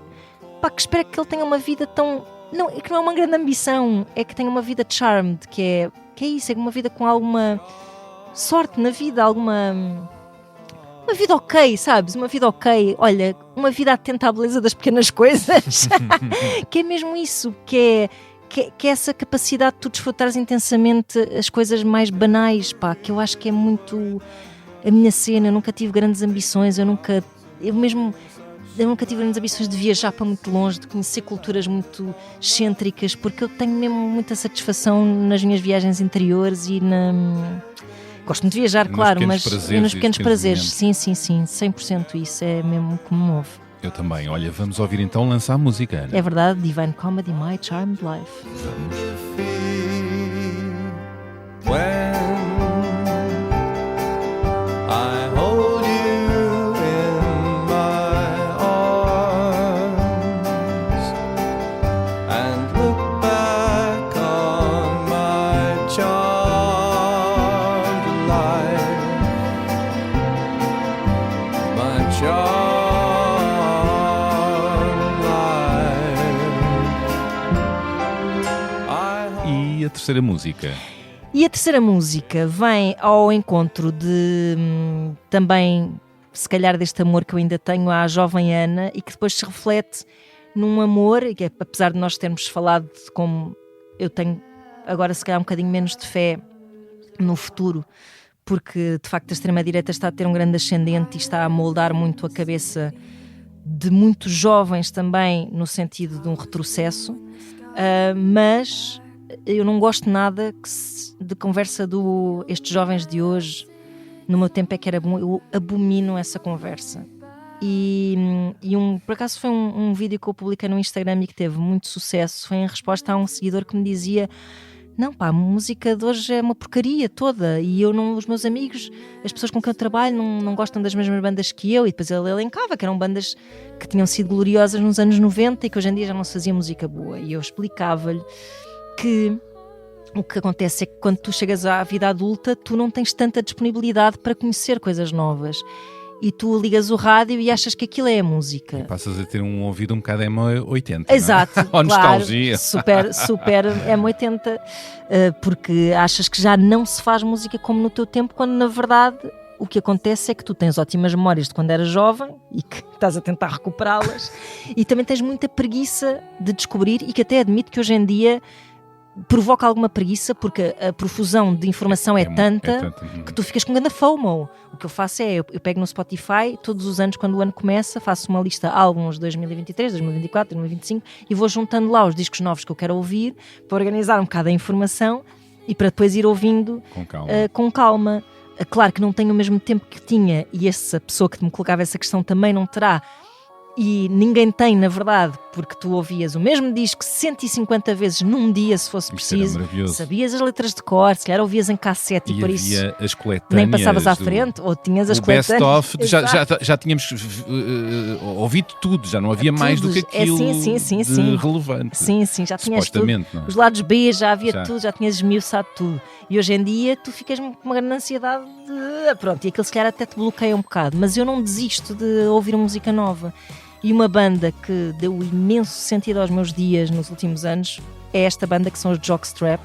que espero que ele tenha uma vida tão... Não, é que não é uma grande ambição, é que tenha uma vida charmed, que é isso, é uma vida com alguma sorte na vida, uma vida ok, sabes? Uma vida ok, olha, uma vida atenta à beleza das pequenas coisas, que é mesmo isso, que é essa capacidade de tu desfrutares intensamente as coisas mais banais, que eu acho que é muito a minha cena. Eu nunca tive grandes ambições, eu nunca tive grandes ambições de viajar para muito longe, de conhecer culturas muito excêntricas, porque eu tenho mesmo muita satisfação nas minhas viagens interiores e gosto muito de viajar, claro, mas nos pequenos prazeres. Sim, 100% isso é mesmo que me move. Eu também. Olha, vamos ouvir então lançar a música, Ana. É verdade, Divine Comedy, My Charmed Life. A terceira música? E a terceira música vem ao encontro de também, se calhar, deste amor que eu ainda tenho à jovem Ana e que depois se reflete num amor, que apesar de nós termos falado de como eu tenho agora se calhar um bocadinho menos de fé no futuro, porque de facto a extrema-direita está a ter um grande ascendente e está a moldar muito a cabeça de muitos jovens também no sentido de um retrocesso, mas eu não gosto nada de conversa estes jovens de hoje. No meu tempo é que era bom, eu abomino essa conversa. E por acaso foi um vídeo que eu publiquei no Instagram e que teve muito sucesso. Foi em resposta a um seguidor que me dizia: não, a música de hoje é uma porcaria toda e os meus amigos, as pessoas com quem eu trabalho não gostam das mesmas bandas que eu. E depois ele elencava que eram bandas que tinham sido gloriosas nos anos 90 e que hoje em dia já não se fazia música boa. E eu explicava-lhe que o que acontece é que quando tu chegas à vida adulta, tu não tens tanta disponibilidade para conhecer coisas novas. E tu ligas o rádio e achas que aquilo é a música. E passas a ter um ouvido um bocado M80. Exato, não é? Ou nostalgia. Claro, super M80, porque achas que já não se faz música como no teu tempo, quando na verdade o que acontece é que tu tens ótimas memórias de quando eras jovem e que estás a tentar recuperá-las e também tens muita preguiça de descobrir e que até admito que hoje em dia provoca alguma preguiça porque a profusão de informação é tanta que tu ficas com grande FOMO. O que eu faço é, eu pego no Spotify todos os anos, quando o ano começa, faço uma lista álbuns de 2023, 2024, 2025 e vou juntando lá os discos novos que eu quero ouvir para organizar um bocado a informação e para depois ir ouvindo com calma. Claro que não tenho o mesmo tempo que tinha e essa pessoa que me colocava essa questão também não terá. E ninguém tem, na verdade, porque tu ouvias o mesmo disco 150 vezes num dia, se fosse preciso. Sabias as letras de cor, se calhar ouvias em cassete e por isso as coletâneas, nem passavas à frente, ou tinhas as coletâneas. Best-of, já tínhamos ouvido tudo, já não havia mais do que aquilo de relevante. Sim, já tinhas tudo. Os lados B já havia tudo, já tinhas esmiuçado tudo. E hoje em dia tu ficas com uma grande ansiedade de... Pronto, e aquilo se calhar até te bloqueia um bocado. Mas eu não desisto de ouvir uma música nova. E uma banda que deu imenso sentido aos meus dias nos últimos anos é esta banda, que são os Jockstrap.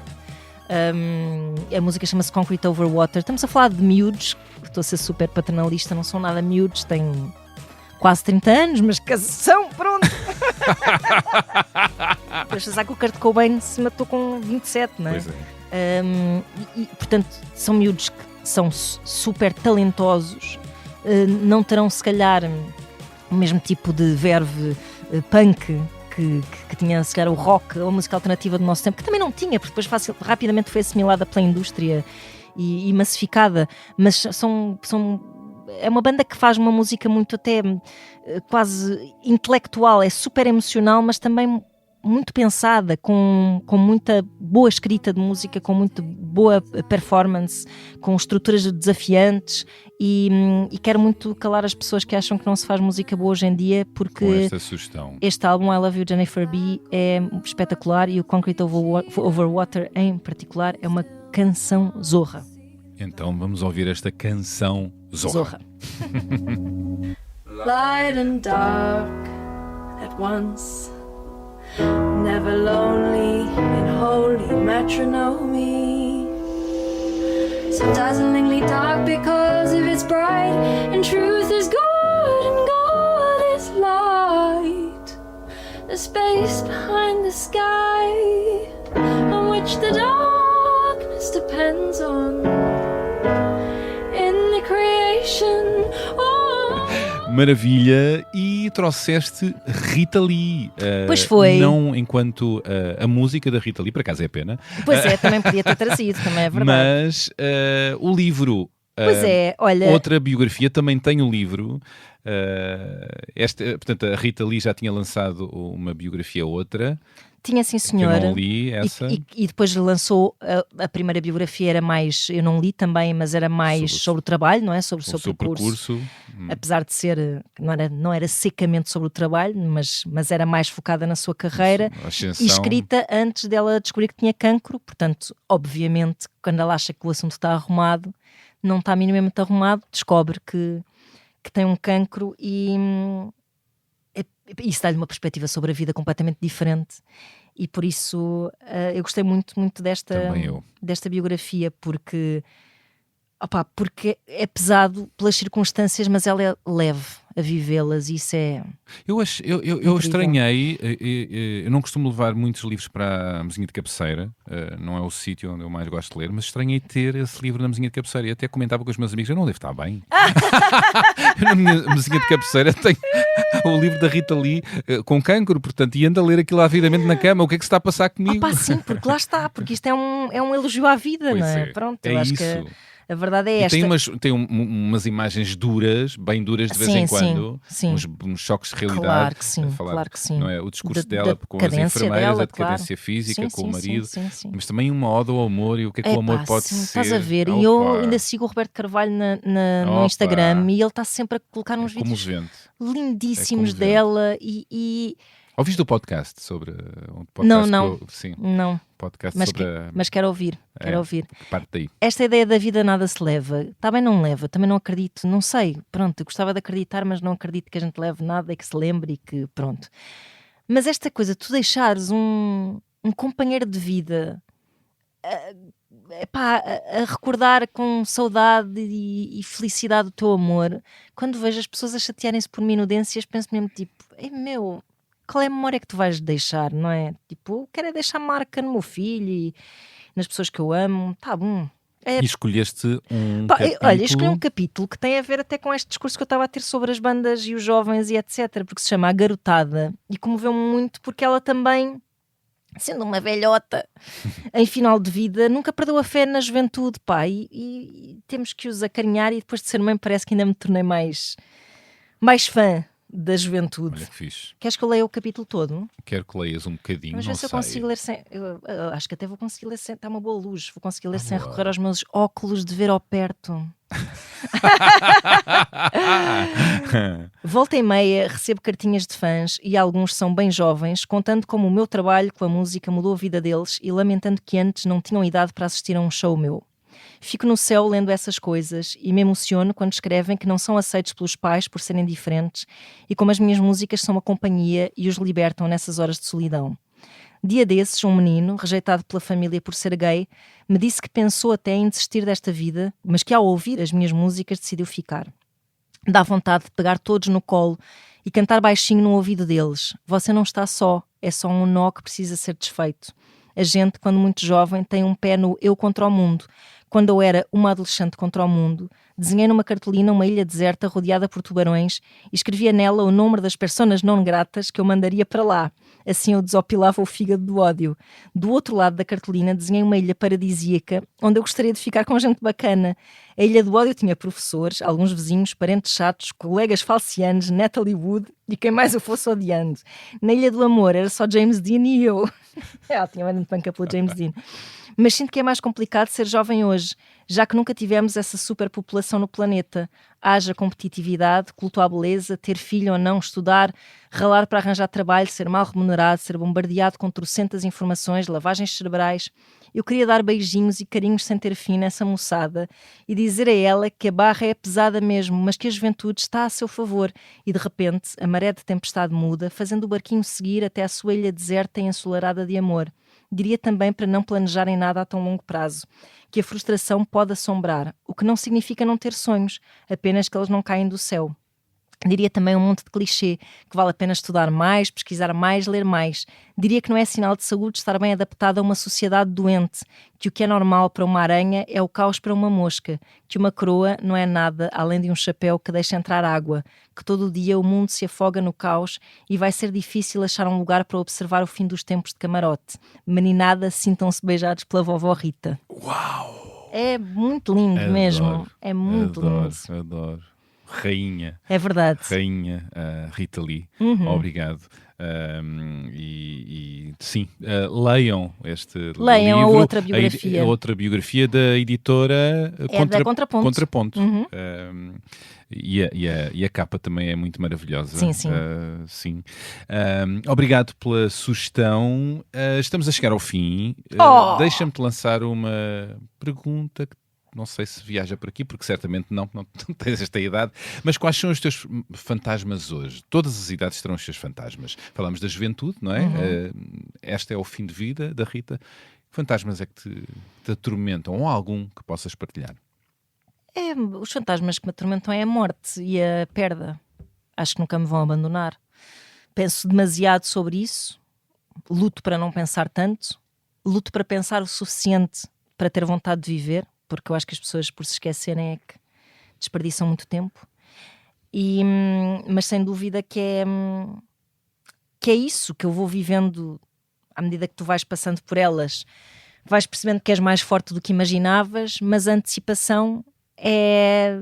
A música chama-se Concrete Over Water. Estamos a falar de miúdos, estou a ser super paternalista, não são nada miúdos, têm quase 30 anos, mas que são, pronto! Deixa pensar que o Kurt Cobain se matou com 27, não é? Pois é. Portanto, são miúdos que são super talentosos, não terão se calhar o mesmo tipo de verve punk que tinha se calhar o rock ou a música alternativa do nosso tempo, que também não tinha, porque depois rapidamente foi assimilada pela indústria e massificada, mas é uma banda que faz uma música muito até quase intelectual, é super emocional, mas também muito pensada, com muita boa escrita de música, com muito boa performance, com estruturas desafiantes e quero muito calar as pessoas que acham que não se faz música boa hoje em dia, porque com esta sugestão. Este álbum I Love You Jennifer B é espetacular e o Concrete Over Water em particular é uma canção zorra. Então vamos ouvir esta canção zorra. Light and dark at once, never lonely and wholly metronome. So dazzlingly dark because of its bright, and truth is good and God is light. The space behind the sky on which the darkness depends on in the creation. Maravilha, e trouxeste Rita Lee. Pois foi. Não enquanto a música da Rita Lee, por acaso é pena. Pois é, também podia ter trazido, também é verdade. Mas o livro, pois é, olha... outra biografia, também tem o livro. Portanto, a Rita Lee já tinha lançado uma biografia outra. Tinha, sim, senhora. Eu não li essa. E depois lançou a primeira biografia, era mais, eu não li também, mas era mais sobre o trabalho, não é? Sobre o seu percurso. Apesar de ser, não era secamente sobre o trabalho, mas era mais focada na sua carreira. E escrita antes dela descobrir que tinha cancro. Portanto, obviamente, quando ela acha que o assunto está arrumado, não está minimamente arrumado, descobre que tem um cancro e isso dá-lhe uma perspectiva sobre a vida completamente diferente e por isso eu gostei muito desta biografia porque é pesado pelas circunstâncias, mas ela é leve a vivê-las e isso é... Eu estranhei, eu não costumo levar muitos livros para a mesinha de cabeceira, não é o sítio onde eu mais gosto de ler, mas estranhei ter esse livro na mesinha de cabeceira e até comentava com os meus amigos, eu não devo estar bem. Eu na minha mesinha de cabeceira tenho o livro da Rita Lee com cancro, portanto, e ando a ler aquilo avidamente na cama, o que é que se está a passar comigo? Sim, porque lá está, porque isto é um elogio à vida, pois não é? Pronto, eu acho que a verdade é esta. Tem umas imagens duras, bem duras de vez em quando, uns choques de realidade. Claro que sim. Não é? O discurso dela com as enfermeiras, a decadência física, com o marido, mas também uma ode ao amor e o que é que o amor pode ser. Estás a ver, e eu ainda sigo o Roberto Carvalho no Instagram e ele está sempre a colocar uns vídeos lindíssimos dela e... Ouviste o podcast sobre um podcast? Não. Podcast mas quero ouvir. Parte daí. Esta ideia da vida nada se leva. Está bem, não leva. Também não acredito. Não sei. Pronto, eu gostava de acreditar, mas não acredito que a gente leve nada e que se lembre e que pronto. Mas esta coisa, tu deixares um companheiro de vida a recordar com saudade e felicidade o teu amor. Quando vejo as pessoas a chatearem-se por minudências, penso mesmo tipo, qual é a memória que tu vais deixar, não é? Tipo, eu quero deixar marca no meu filho e nas pessoas que eu amo, tá bom. E escolheste um capítulo... Olha, escolhi um capítulo que tem a ver até com este discurso que eu estava a ter sobre as bandas e os jovens e etc, porque se chama A Garotada e comoveu-me muito porque ela também, sendo uma velhota em final de vida, nunca perdeu a fé na juventude, pá, e temos que os acarinhar, e depois de ser mãe parece que ainda me tornei mais fã da juventude. Olha que fixe. Queres que eu leia o capítulo todo? Quero que leias um bocadinho. Mas não ver se eu sei. consigo ler sem. Eu acho que até vou conseguir ler sem. Está uma boa luz. Vou conseguir ler sem boa. recorrer aos meus óculos de ver ao perto. Volta e meia recebo cartinhas de fãs e alguns são bem jovens, contando como o meu trabalho com a música mudou a vida deles e lamentando que antes não tinham idade para assistir a um show meu. Fico no céu lendo essas coisas e me emociono quando escrevem que não são aceitos pelos pais por serem diferentes e como as minhas músicas são uma companhia e os libertam nessas horas de solidão. Dia desses, um menino, rejeitado pela família por ser gay, me disse que pensou até em desistir desta vida, mas que ao ouvir as minhas músicas decidiu ficar. Dá vontade de pegar todos no colo e cantar baixinho no ouvido deles. Você não está só, é só um nó que precisa ser desfeito. A gente, quando muito jovem, tem um pé no eu contra o mundo. Quando eu era uma adolescente contra o mundo, desenhei numa cartolina uma ilha deserta rodeada por tubarões e escrevia nela o nome das personas não gratas que eu mandaria para lá. Assim eu desopilava o fígado do ódio. Do outro lado da cartolina desenhei uma ilha paradisíaca onde eu gostaria de ficar com gente bacana. A ilha do ódio tinha professores, alguns vizinhos, parentes chatos, colegas falcianos, Natalie Wood e quem mais eu fosse odiando. Na ilha do amor era só James Dean e eu. Tinha mais de panca pelo James Dean. Mas sinto que é mais complicado ser jovem hoje, já que nunca tivemos essa superpopulação no planeta. Haja competitividade, culto à beleza, ter filho ou não, estudar, ralar para arranjar trabalho, ser mal remunerado, ser bombardeado com trocentas informações, lavagens cerebrais. Eu queria dar beijinhos e carinhos sem ter fim nessa moçada e dizer a ela que a barra é pesada mesmo, mas que a juventude está a seu favor e de repente a maré de tempestade muda, fazendo o barquinho seguir até a sua ilha deserta e ensolarada de amor. Diria também para não planejarem nada a tão longo prazo, que a frustração pode assombrar, o que não significa não ter sonhos, apenas que eles não caem do céu. Diria também um monte de clichê, que vale a pena estudar mais, pesquisar mais, ler mais. Diria que não é sinal de saúde estar bem adaptado a uma sociedade doente, que o que é normal para uma aranha é o caos para uma mosca, que uma coroa não é nada além de um chapéu que deixa entrar água, que todo dia o mundo se afoga no caos e vai ser difícil achar um lugar para observar o fim dos tempos de camarote. Meninada, sintam-se beijados pela vovó Rita. Uau! É muito lindo mesmo. É muito lindo. Adoro. Rainha. É verdade. Rainha Rita Lee. Obrigado. Sim, leiam este livro. A outra biografia. A outra biografia da editora da Contraponto. Contraponto. E a capa também é muito maravilhosa. Sim, sim. Sim. Obrigado pela sugestão. Estamos a chegar ao fim. Deixa-me-te lançar uma pergunta que não sei se viaja por aqui, porque certamente não tens esta idade, mas quais são os teus fantasmas hoje? Todas as idades terão os seus fantasmas. Falamos da juventude, não é? Este é o fim de vida da Rita. Que fantasmas é que te atormentam? Ou algum que possas partilhar? Os fantasmas que me atormentam é a morte e a perda. Acho que nunca me vão abandonar. Penso demasiado sobre isso. Luto para não pensar tanto. Luto para pensar o suficiente para ter vontade de viver. Porque eu acho que as pessoas, por se esquecerem, é que desperdiçam muito tempo. Mas sem dúvida que é isso que eu vou vivendo à medida que tu vais passando por elas. Vais percebendo que és mais forte do que imaginavas, mas a antecipação é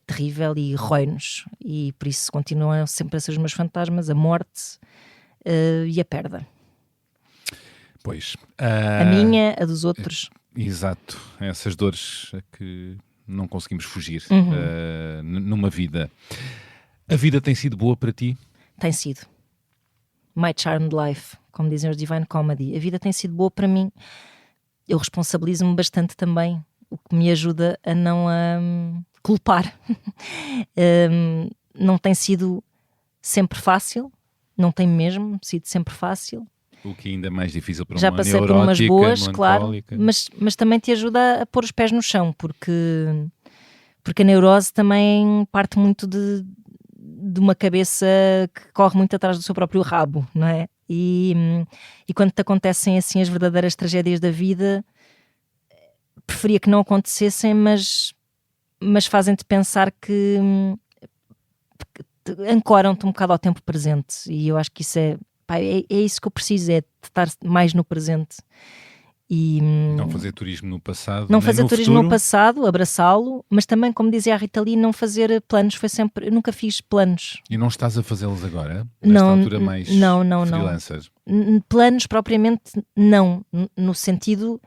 terrível e rói-nos. E por isso continuam sempre a ser os meus fantasmas, a morte e a perda. Pois. A minha, a dos outros. Exato, essas dores a que não conseguimos fugir numa vida. A vida tem sido boa para ti? Tem sido. My charmed life, como dizem os Divine Comedy. A vida tem sido boa para mim. Eu responsabilizo-me bastante também, o que me ajuda a não culpar. Não tem sido sempre fácil, não tem mesmo sido sempre fácil. O que ainda é mais difícil para já uma passei por neurótica, umas boas, claro, melancólica. mas também te ajuda a pôr os pés no chão, porque a neurose também parte muito de uma cabeça que corre muito atrás do seu próprio rabo, não é? E quando te acontecem assim as verdadeiras tragédias da vida, preferia que não acontecessem, mas fazem-te pensar que ancoram-te um bocado ao tempo presente, e eu acho que isso é isso que eu preciso, é de estar mais no presente. E não fazer turismo no passado, não nem fazer no turismo futuro. no passado, abraçá-lo, mas também, como dizia a Rita Lee, não fazer planos. Eu nunca fiz planos. E não estás a fazê-los agora? Não, Nesta altura mais não. freelancers? Planos propriamente não, no sentido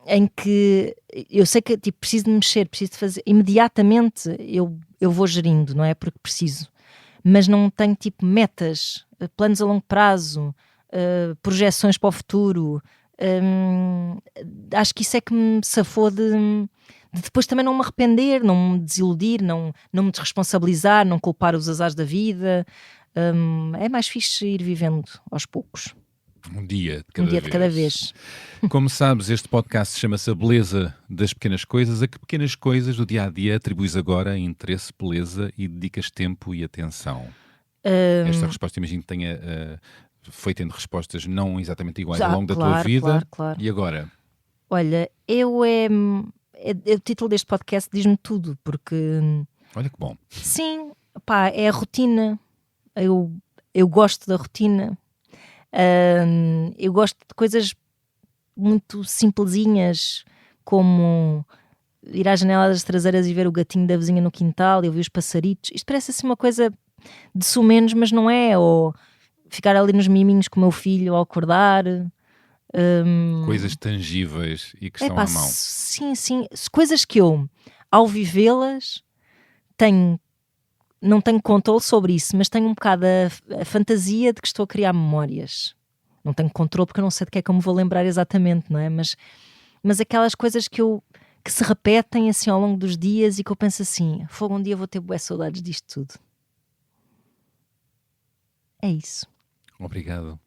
em que eu sei que tipo, preciso de mexer, preciso de fazer imediatamente, eu vou gerindo, não é? Porque preciso, mas não tenho tipo metas, planos a longo prazo, projeções para o futuro. Acho que isso é que me safou de depois também não me arrepender, não me desiludir, não me desresponsabilizar, não culpar os azares da vida. É mais fixe ir vivendo aos poucos. Um dia De cada vez. Como sabes, este podcast chama-se A Beleza das Pequenas Coisas. A que pequenas coisas do dia-a-dia atribuis agora interesse, beleza e dedicas tempo e atenção? Esta resposta, imagino que tenha foi tendo respostas não exatamente iguais ao longo da tua vida. Claro. E agora? Olha, o título deste podcast diz-me tudo, porque... Olha que bom. Sim, pá, é a rotina. Eu gosto da rotina. Eu gosto de coisas muito simplesinhas, como ir à janela das traseiras e ver o gatinho da vizinha no quintal e ouvir os passaritos. Isto parece assim uma coisa de sumenos, mas não é. Ou ficar ali nos miminhos com o meu filho ao acordar. Coisas tangíveis e que estão à mão. Sim. Coisas que eu, ao vivê-las, não tenho controle sobre isso, mas tenho um bocado a fantasia de que estou a criar memórias. Não tenho controle porque eu não sei de que é que eu me vou lembrar exatamente, não é? Mas aquelas coisas que se repetem assim ao longo dos dias e que eu penso assim, fogo, um dia vou ter boas saudades disto tudo. É isso. Obrigado.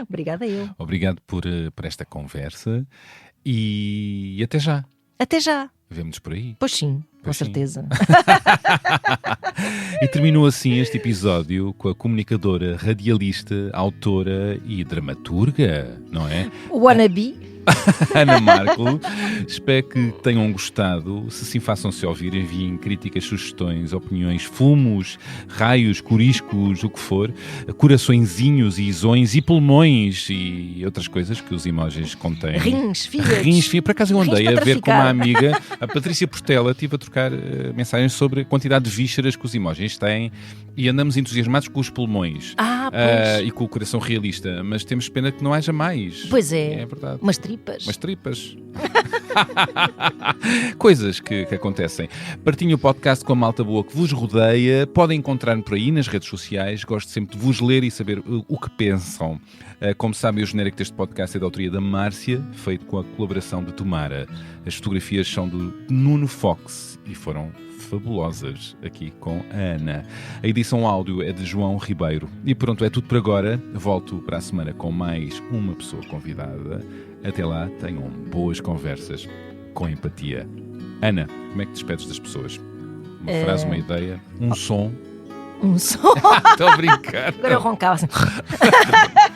Obrigada eu. Obrigado por esta conversa e até já. Até já. Vemo-nos por aí. Pois sim, com certeza. E terminou assim este episódio com a comunicadora, radialista, autora e dramaturga, não é? Wannabe. Ana Markle. Espero que tenham gostado. Se sim, façam-se ouvir, enviem críticas, sugestões, opiniões, fumos, raios, coriscos, o que for, coraçõezinhos e isões e pulmões e outras coisas que os emojis contêm. Rins, fígados. Por acaso eu andei a ver com uma amiga, a Patrícia Portela, estive a trocar mensagens sobre a quantidade de vísceras que os emojis têm e andamos entusiasmados com os pulmões e com o coração realista, mas temos pena que não haja mais. Pois é. É verdade. Umas tripas. Coisas que acontecem. Partilhem o podcast com a malta boa que vos rodeia. Podem encontrar-me por aí nas redes sociais. Gosto sempre de vos ler e saber o que pensam. Como sabem, o genérico deste podcast é da autoria da Márcia, feito com a colaboração de Tomara. As fotografias são do Nuno Fox e foram fabulosas aqui com a Ana. A edição áudio é de João Ribeiro. E pronto, é tudo por agora. Volto para a semana com mais uma pessoa convidada. Até lá, tenham boas conversas com empatia. Ana, como é que te despedes das pessoas? Uma frase, uma ideia, um som? Um som? Estou a brincar. Agora eu roncava assim.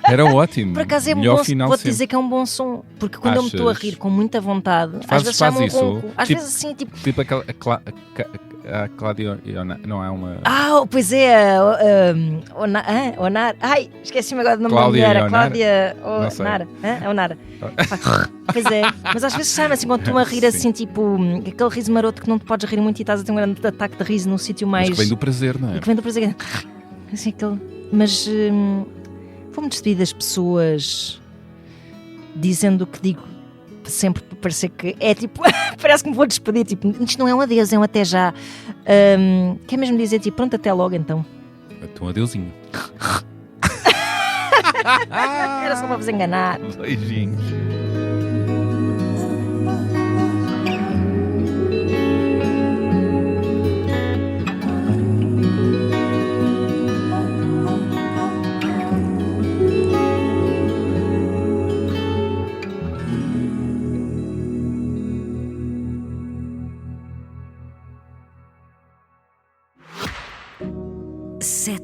Era ótimo. Por acaso é um melhor bom final. Vou-te dizer que é um bom som. Porque quando eu me estou a rir com muita vontade, às vezes chamo um ronco. Às vezes assim, tipo... Tipo aquela... A Cláudia... Não é uma... Pois é. Onar. Ai, esqueci-me agora do nome da mulher. Cláudia Onar. Onar. Pois é. Mas às vezes chama assim, quando tu a rir assim, tipo... Aquele riso maroto que não te podes rir muito e estás a ter um grande ataque de riso num sítio mais... Mas que vem do prazer, não é? Que vem do prazer. Assim, aquele... Mas... vou-me despedir das pessoas dizendo o que digo sempre para parecer que é tipo, parece que me vou despedir, tipo, isto não é um adeus, é um até já. Quer mesmo dizer, tipo, pronto, até logo então. Então adeusinho. Era só para vos enganar. Beijinhos.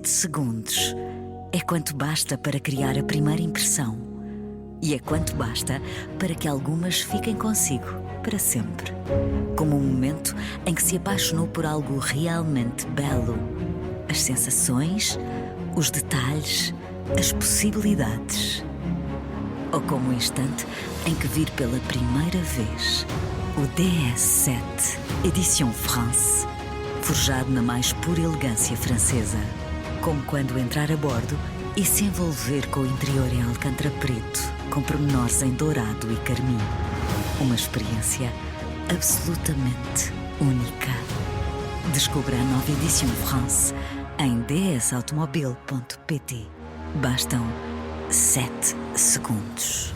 7 segundos é quanto basta para criar a primeira impressão e é quanto basta para que algumas fiquem consigo para sempre, como um momento em que se apaixonou por algo realmente belo. As sensações, os detalhes, as possibilidades. Ou como o instante em que vir pela primeira vez o DS7 Edition France, forjado na mais pura elegância francesa. Como quando entrar a bordo e se envolver com o interior em alcântara preto, com pormenores em dourado e carmim. Uma experiência absolutamente única. Descubra a nova Edition France em dsautomobile.pt. Bastam 7 segundos.